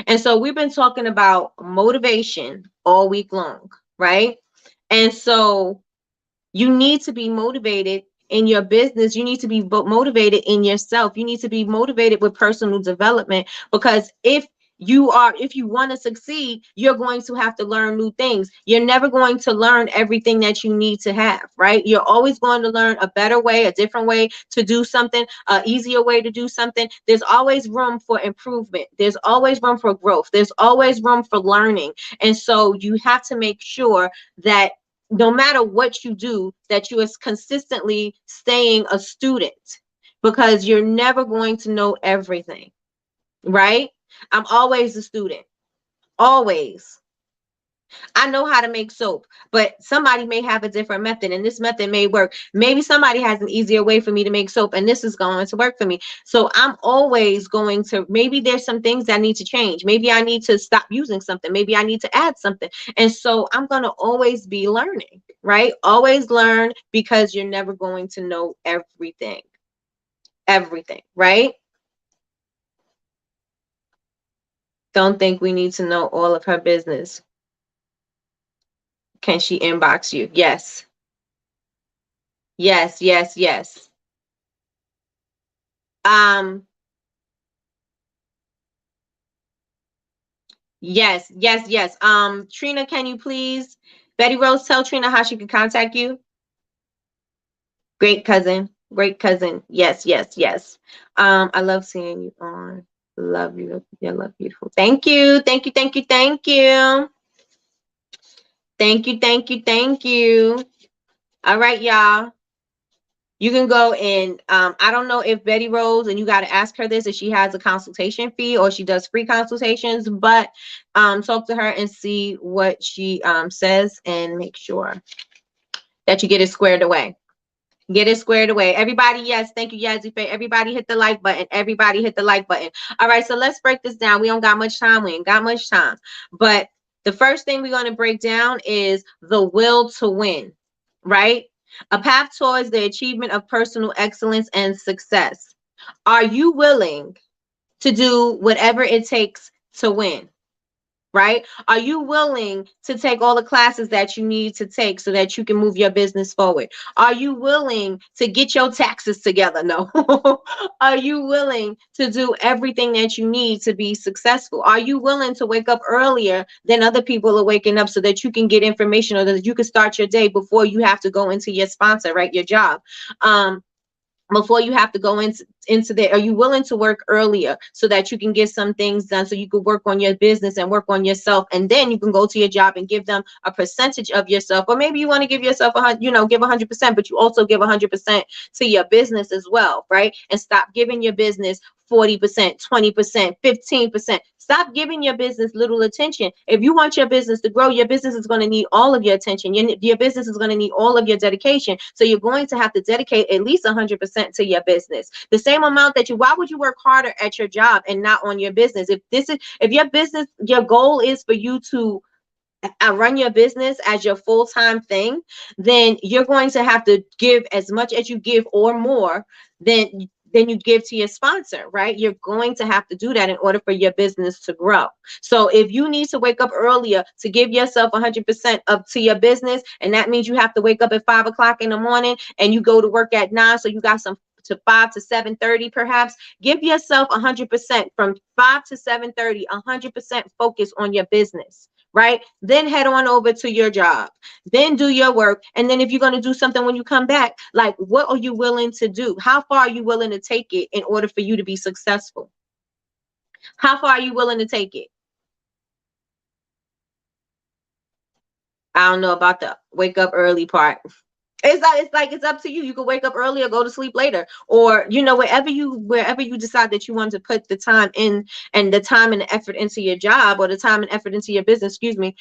A: And so we've been talking about motivation all week long, right? And so you need to be motivated in your business. You need to be motivated in yourself. You need to be motivated with personal development, because if you want to succeed, you're going to have to learn new things. You're never going to learn everything that you need to have, right? You're always going to learn a better way, a different way to do something, an easier way to do something. There's always room for improvement. There's always room for growth. There's always room for learning. And so you have to make sure that no matter what you do, that you are consistently staying a student, because you're never going to know everything, right? I'm always a student, always. I know how to make soap, but somebody may have a different method, and this method may work. Maybe somebody has an easier way for me to make soap, and this is going to work for me. So I'm always going to, maybe there's some things I need to change. Maybe I need to stop using something. Maybe I need to add something. And so I'm going to always be learning, right? Always learn, because you're never going to know everything. Everything, right? Don't think we need to know all of her business. Can she inbox you? Yes. Yes, yes, yes. Um, yes, yes, yes. Trina, can you please, Betty Rose, tell Trina how she can contact you? Great cousin. Great cousin. Yes, yes, yes. I love seeing you on. Love you. You love beautiful. Thank you. Thank you. Thank you. Thank you. Thank you. Thank you. Thank you. All right, y'all. You can go and I don't know if Betty Rose, and you got to ask her this, if she has a consultation fee or she does free consultations, but talk to her and see what she says and make sure that you get it squared away. Get it squared away. Everybody, yes. Thank you, Yazzie Faye. Everybody hit the like button. Everybody hit the like button. All right, so let's break this down. We don't got much time. We ain't got much time. But the first thing we're going to break down is the will to win, right? A path towards the achievement of personal excellence and success. Are you willing to do whatever it takes to win? Right? Are you willing to take all the classes that you need to take so that you can move your business forward? Are you willing to get your taxes together? No. Are you willing to do everything that you need to be successful? Are you willing to wake up earlier than other people are waking up so that you can get information or that you can start your day before you have to go into your sponsor, right? Your job. Before you have to go into there, are you willing to work earlier so that you can get some things done, so you can work on your business and work on yourself, and then you can go to your job and give them a percentage of yourself? Or maybe you want to give yourself give 100%, but you also give 100% to your business as well, right? And stop giving your business 40%, 20%, 15%. Stop giving your business little attention. If you want your business to grow, your business is going to need all of your attention. Your business is going to need all of your dedication. So you're going to have to dedicate at least 100% to your business. The same amount that why would you work harder at your job and not on your business? If your business, your goal is for you to run your business as your full-time thing, then you're going to have to give as much as you give or more than you give to your sponsor, right? You're going to have to do that in order for your business to grow. So if you need to wake up earlier to give yourself 100% up to your business, and that means you have to wake up at 5 o'clock in the morning and you go to work at 9, so you got some to 5 to 7:30 perhaps. Give yourself 100% from 5 to 7:30, 100% focus on your business, right? Then head on over to your job, then do your work. And then if you're going to do something when you come back, like, what are you willing to do? How far are you willing to take it in order for you to be successful? How far are you willing to take it? I don't know about the wake up early part. It's up to you. You can wake up early or go to sleep later, or wherever you decide that you want to put the time in, and the time and the effort into your job, or the time and effort into your business, excuse me.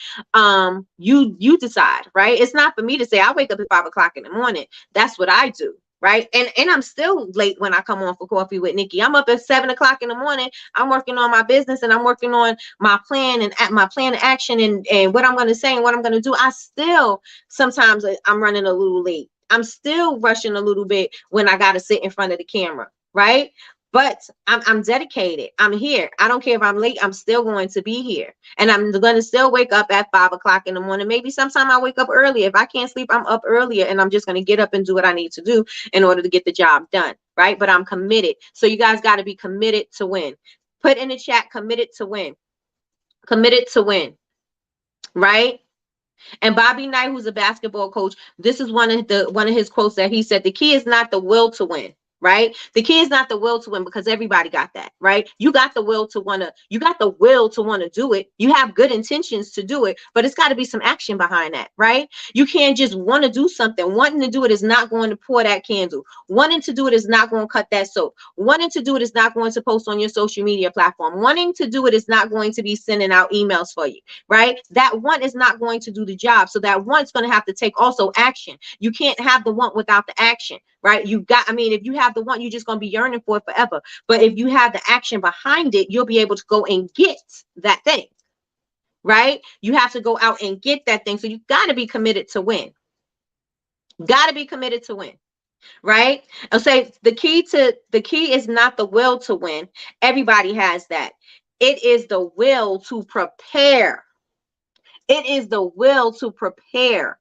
A: You decide, right? It's not for me to say I wake up at 5 o'clock in the morning. That's what I do. Right. And I'm still late when I come on for coffee with Nikki. I'm up at 7 o'clock in the morning. I'm working on my business, and I'm working on my plan and my plan of action, and what I'm going to say and what I'm going to do. I still, sometimes I'm running a little late. I'm still rushing a little bit when I got to sit in front of the camera, right? But I'm dedicated. I'm here. I don't care if I'm late. I'm still going to be here. And I'm going to still wake up at 5 o'clock in the morning. Maybe sometime I wake up early. If I can't sleep, I'm up earlier, and I'm just going to get up and do what I need to do in order to get the job done, right? But I'm committed. So you guys got to be committed to win. Put in the chat, committed to win. Committed to win, right? And Bobby Knight, who's a basketball coach, this is one of his quotes that he said: the key is not the will to win, right? The key is not the will to win, because everybody got that, right? You got the will to want to do it. You have good intentions to do it, but it's got to be some action behind that, right? You can't just want to do something. Wanting to do it is not going to pour that candle. Wanting to do it is not going to cut that soap. Wanting to do it is not going to post on your social media platform. Wanting to do it is not going to be sending out emails for you, right? That want is not going to do the job. So that one's going to have to take also action. You can't have the want without the action, right? If you have the want, you're just going to be yearning for it forever. But if you have the action behind it, you'll be able to go and get that thing, right? You have to go out and get that thing. So you got to be committed to win. Got to be committed to win. Right? I'll say the key is not the will to win. Everybody has that. It is the will to prepare. It is the will to prepare.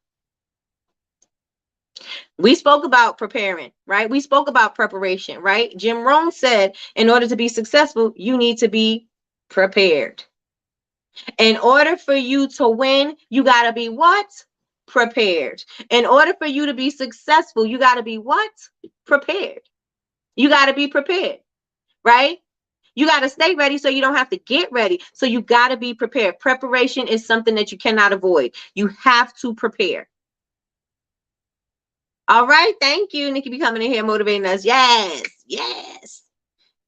A: We spoke about preparing, right? We spoke about preparation, right? Jim Rohn said, in order to be successful, you need to be prepared. In order for you to win, you got to be what? Prepared. In order for you to be successful, you got to be what? Prepared. You got to be prepared, right? You got to stay ready so you don't have to get ready. So you got to be prepared. Preparation is something that you cannot avoid. You have to prepare. All right. Thank you, Nikki, be coming in here motivating us. Yes. Yes.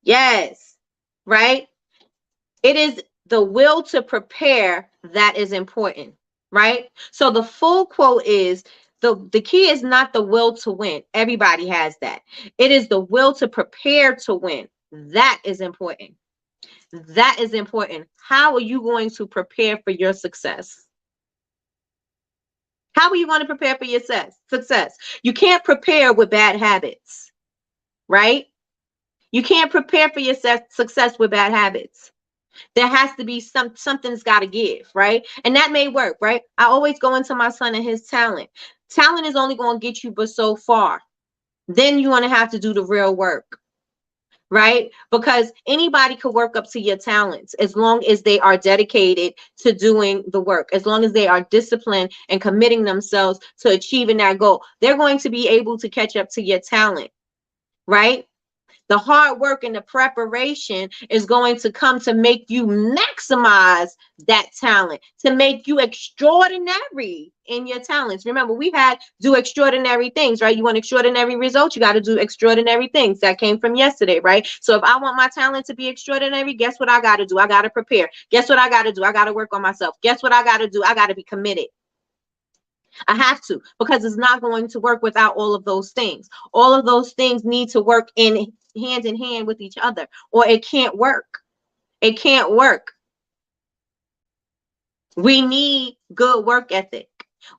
A: Yes. Right? It is the will to prepare that is important. Right? So the full quote is the key is not the will to win. Everybody has that. It is the will to prepare to win. That is important. That is important. How are you going to prepare for your success? How are you going to prepare for your success? You can't prepare with bad habits, right? You can't prepare for your success with bad habits. There has to be something's got to give, right? And that may work, right? I always go into my son and his talent. Talent is only going to get you but so far. Then you're going to have to do the real work, right? Because anybody could work up to your talents as long as they are dedicated to doing the work, as long as they are disciplined and committing themselves to achieving that goal. They're going to be able to catch up to your talent, right? The hard work and the preparation is going to come to make you maximize that talent, to make you extraordinary in your talents. Remember, we had do extraordinary things, right? You want extraordinary results, you got to do extraordinary things. That came from yesterday, right? So if I want my talent to be extraordinary, guess what I got to do? I got to prepare. Guess what I got to do? I got to work on myself. Guess what I got to do? I got to be committed. I have to, because it's not going to work without all of those things. All of those things need to work in hand with each other, or it can't work. It can't work. We need good work ethic.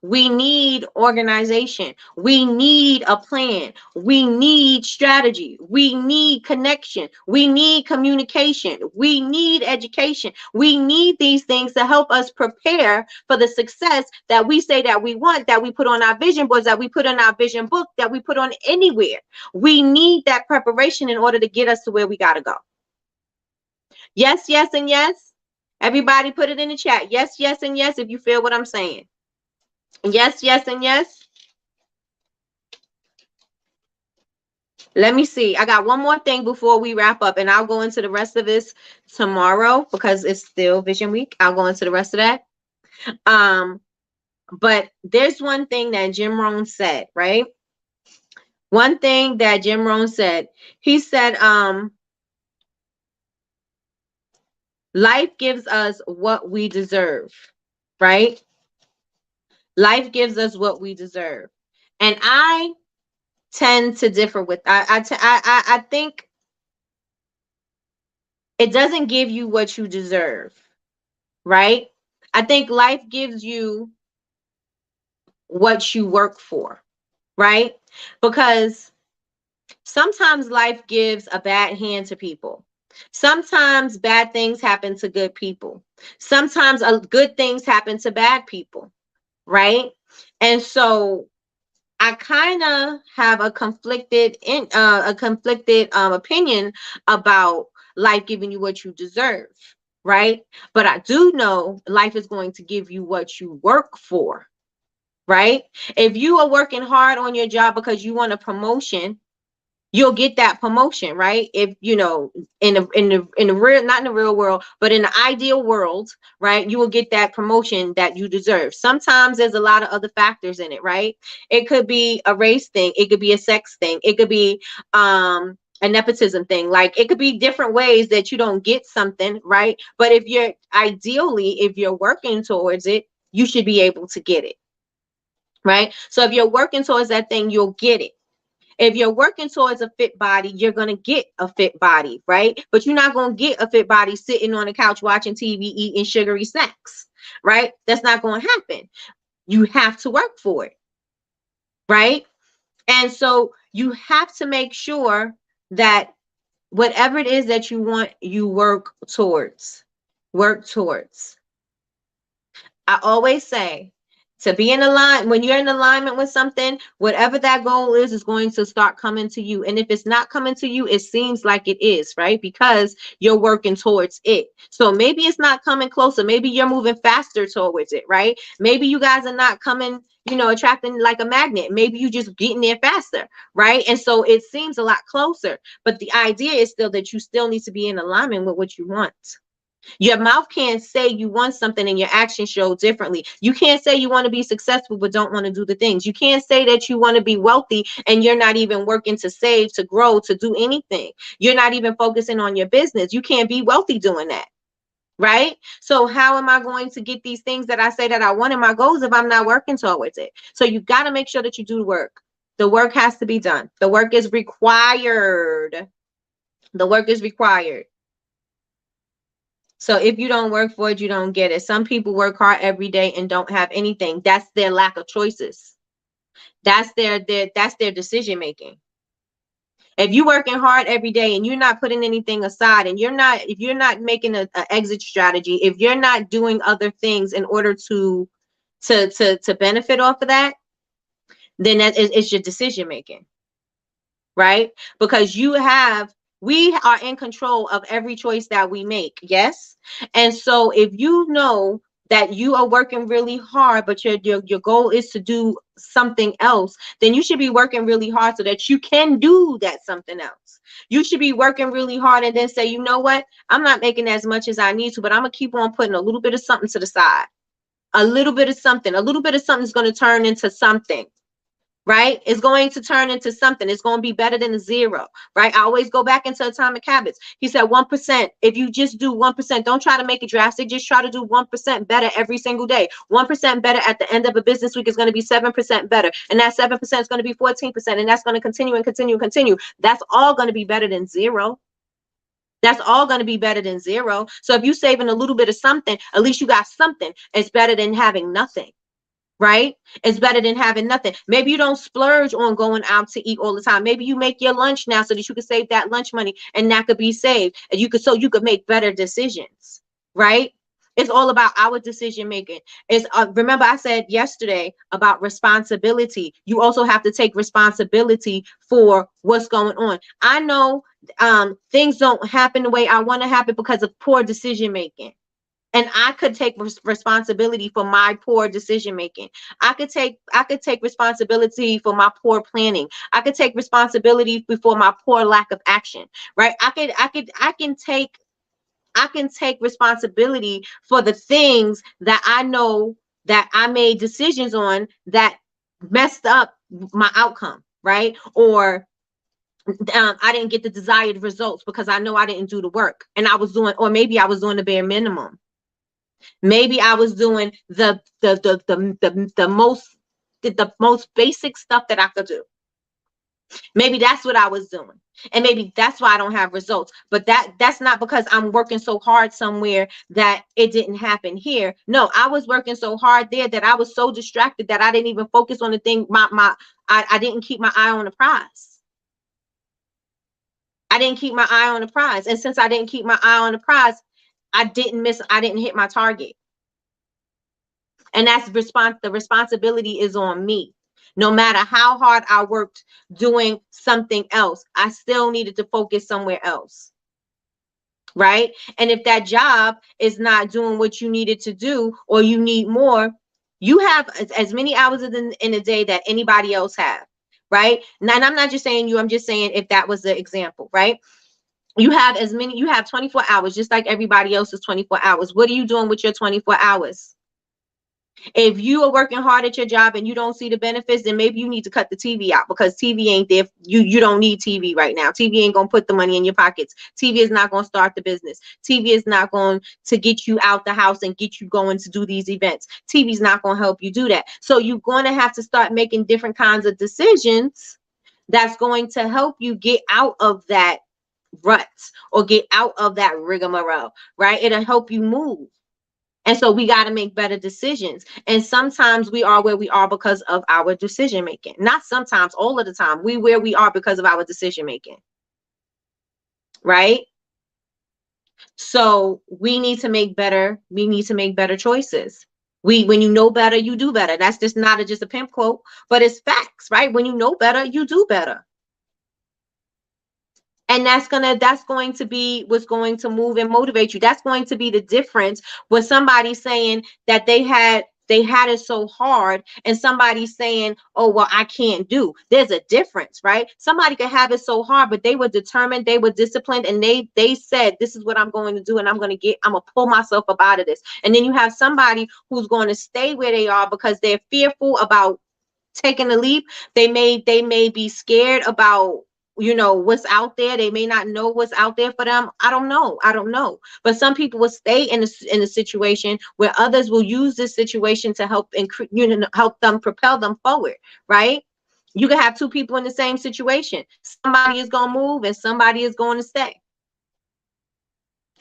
A: We need organization. We need a plan. We need strategy. We need connection. We need communication. We need education. We need these things to help us prepare for the success that we say that we want, that we put on our vision boards, that we put in our vision book, that we put on anywhere. We need that preparation in order to get us to where we got to go. Yes, yes, and yes. Everybody put it in the chat. Yes, yes, and yes, if you feel what I'm saying. Yes, yes, and yes. Let me see. I got one more thing before we wrap up, and I'll go into the rest of this tomorrow because it's still Vision Week. I'll go into the rest of that. But there's one thing that Jim Rohn said, right? One thing that Jim Rohn said. He said, life gives us what we deserve, right? Life gives us what we deserve. And I tend to differ with I think it doesn't give you what you deserve, right? I think life gives you what you work for, right? Because sometimes life gives a bad hand to people. Sometimes bad things happen to good people. Sometimes good things happen to bad people, right? And so I kind of have a conflicted opinion about life giving you what you deserve, right? But I do know life is going to give you what you work for, right? If you are working hard on your job because you want a promotion, you'll get that promotion, right? If you know, in the real, not in the real world, but in the ideal world, right, you will get that promotion that you deserve. Sometimes there's a lot of other factors in it, right? It could be a race thing, it could be a sex thing, it could be a nepotism thing. Like, it could be different ways that you don't get something, right? But if you're working towards it, you should be able to get it, right? So if you're working towards that thing, you'll get it. If you're working towards a fit body, you're going to get a fit body, right? But you're not going to get a fit body sitting on the couch watching TV, eating sugary snacks, right? That's not going to happen. You have to work for it, right? And so you have to make sure that whatever it is that you want, you work towards, work towards. I always say, to be in alignment, when you're in alignment with something, whatever that goal is going to start coming to you. And if it's not coming to you, it seems like it is, right? Because you're working towards it. So maybe it's not coming closer. Maybe you're moving faster towards it, right? Maybe you guys are not coming, attracting like a magnet. Maybe you just getting there faster, right? And so it seems a lot closer. But the idea is still that you still need to be in alignment with what you want. Your mouth can't say you want something and your actions show differently. You can't say you want to be successful but don't want to do the things. You can't say that you want to be wealthy and you're not even working to save, to grow, to do anything. You're not even focusing on your business. You can't be wealthy doing that, right? So how am I going to get these things that I say that I want in my goals if I'm not working towards it? So you got to make sure that you do the work. The work has to be done. The work is required. The work is required. So if you don't work for it, you don't get it. Some people work hard every day and don't have anything. That's their lack of choices. That's their decision making. If you're working hard every day and you're not putting anything aside, and if you're not making an exit strategy, if you're not doing other things in order to benefit off of that, then it's your decision making, right? Because we are in control of every choice that we make. Yes. And so if you know that you are working really hard, but your goal is to do something else, then you should be working really hard so that you can do that something else. You should be working really hard and then say, you know what? I'm not making as much as I need to, but I'm going to keep on putting a little bit of something to the side. A little bit of something is going to turn into something. Right? It's going to turn into something. It's going to be better than a zero, right? I always go back into Atomic Habits. He said 1%. If you just do 1%, don't try to make it drastic. Just try to do 1% better every single day. 1% better at the end of a business week is going to be 7% better. And that 7% is going to be 14%. And that's going to continue and continue and continue. That's all going to be better than zero. That's all going to be better than zero. So if you're saving a little bit of something, at least you got something. It's better than having nothing. Right? It's better than having nothing. Maybe you don't splurge on going out to eat all the time. Maybe you make your lunch now so that you can save that lunch money, and that could be saved. And you could make better decisions, right? It's all about our decision making. It's remember I said yesterday about responsibility. You also have to take responsibility for what's going on. I know things don't happen the way I want to happen because of poor decision making. And I could take responsibility for my poor decision making. I could take responsibility for my poor planning. I could take responsibility for my poor lack of action. Right? I can take responsibility for the things that I know that I made decisions on that messed up my outcome. Right? Or I didn't get the desired results because I know I didn't do the work, and maybe I was doing the bare minimum. Maybe I was doing the most basic stuff that I could do. Maybe that's what I was doing. And maybe that's why I don't have results. But that's not because I'm working so hard somewhere that it didn't happen here. No, I was working so hard there that I was so distracted that I didn't even focus on the thing. I didn't keep my eye on the prize. I didn't keep my eye on the prize. And since I didn't keep my eye on the prize, I didn't hit my target. And the responsibility is on me. No matter how hard I worked doing something else, I still needed to focus somewhere else. Right? And if that job is not doing what you needed to do, or you need more, you have as many hours in a day that anybody else have. Right? And I'm not just saying you, I'm just saying if that was the example, right? You have 24 hours, just like everybody else's 24 hours. What are you doing with your 24 hours? If you are working hard at your job and you don't see the benefits, then maybe you need to cut the TV out, because TV ain't there. You don't need TV right now. TV ain't going to put the money in your pockets. TV is not going to start the business. TV is not going to get you out the house and get you going to do these events. TV is not going to help you do that. So you're going to have to start making different kinds of decisions that's going to help you get out of that rut or get out of that rigmarole, right? It'll help you move. And so we got to make better decisions. And sometimes we are where we are because of our decision making. Not sometimes, all of the time. We where we are because of our decision making. Right? So we need to make better choices. When you know better, you do better. That's just not just a pimp quote, but it's facts, right? When you know better, you do better. And that's going to be what's going to move and motivate you. That's going to be the difference with somebody saying that they had it so hard, and somebody saying, oh well, I can't do. There's a difference, right? Somebody could have it so hard, but they were determined, they were disciplined, and they said, this is what I'm going to do, and I'm going to pull myself up out of this. And then you have somebody who's going to stay where they are because they're fearful about taking a leap. They may be scared about what's out there. They may not know what's out there for them. I don't know, but some people will stay in a situation where others will use this situation to help help them, propel them forward, right? You can have two people in the same situation. Somebody is going to move and somebody is going to stay,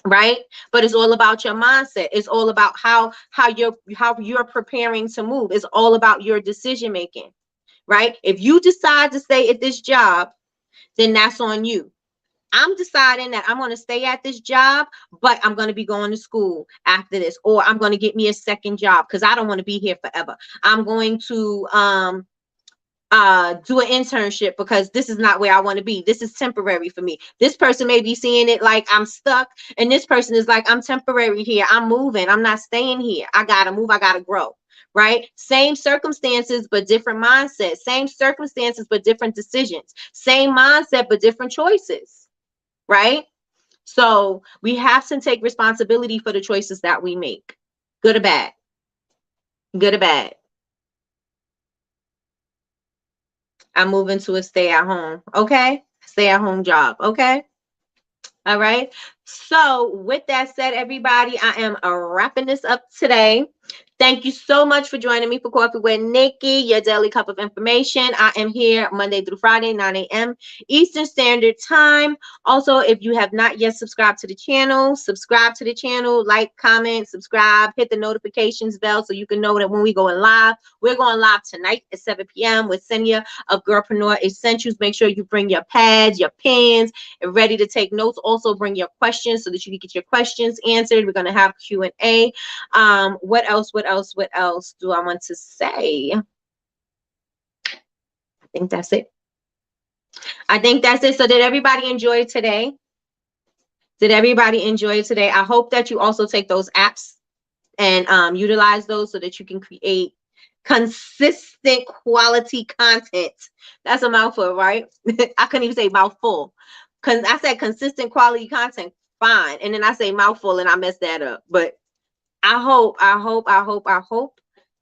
A: right? But it's all about your mindset. It's all about how you're preparing to move. It's all about your decision making, right? If you decide to stay at this job, then that's on you. I'm deciding that I'm going to stay at this job, but I'm going to be going to school after this, or I'm going to get me a second job because I don't want to be here forever. I'm going to do an internship because this is not where I want to be. This is temporary for me. This person may be seeing it like I'm stuck, and this person is like, I'm temporary here. I'm moving. I'm not staying here. I gotta move. I gotta grow. Right? Same circumstances, but different mindsets. Same circumstances, but different decisions. Same mindset, but different choices. Right? So we have to take responsibility for the choices that we make, good or bad. Good or bad. I'm moving to a stay at home. Okay? Stay at home job. Okay? All right. So with that said, everybody, I am wrapping this up today. Thank you so much for joining me for Coffee with Nikki, your daily cup of information. I am here Monday through Friday, 9 a.m. Eastern Standard Time. Also, if you have not yet subscribed to the channel, subscribe to the channel, like, comment, subscribe, hit the notifications bell so you can know that when we going live. We're going live tonight at 7 p.m. with Senia of Girlpreneur Essentials. Make sure you bring your pads, your pens, and ready to take notes. Also, bring your questions so that you can get your questions answered. We're going to have Q&A. What else do I want to say? I think that's it. So did everybody enjoy today? I hope that you also take those apps and utilize those so that you can create consistent quality content. That's a mouthful, right? I couldn't even say mouthful. Because I said consistent quality content, fine. And then I say mouthful and I messed that up. But I hope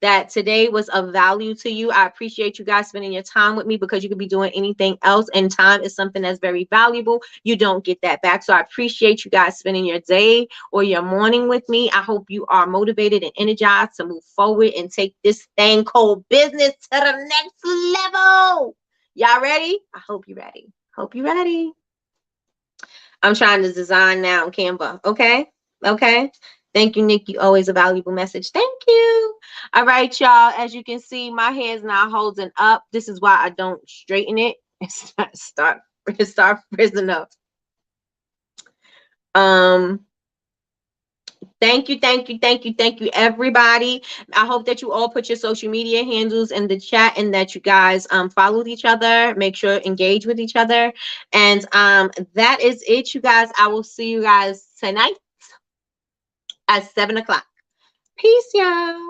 A: that today was of value to you. I appreciate you guys spending your time with me because you could be doing anything else, and time is something that's very valuable. You don't get that back. So I appreciate you guys spending your day or your morning with me. I hope you are motivated and energized to move forward and take this thing called business to the next level. Y'all ready? I hope you're ready. I'm trying to design now on Canva. Okay. Thank you, Nikki. Always a valuable message. Thank you. All right, y'all. As you can see, my hair is not holding up. This is why I don't straighten it. Start frizzing up. Thank you, everybody. I hope that you all put your social media handles in the chat and that you guys followed each other. Make sure engage with each other. And that is it, you guys. I will see you guys tonight at 7 o'clock. Peace, y'all.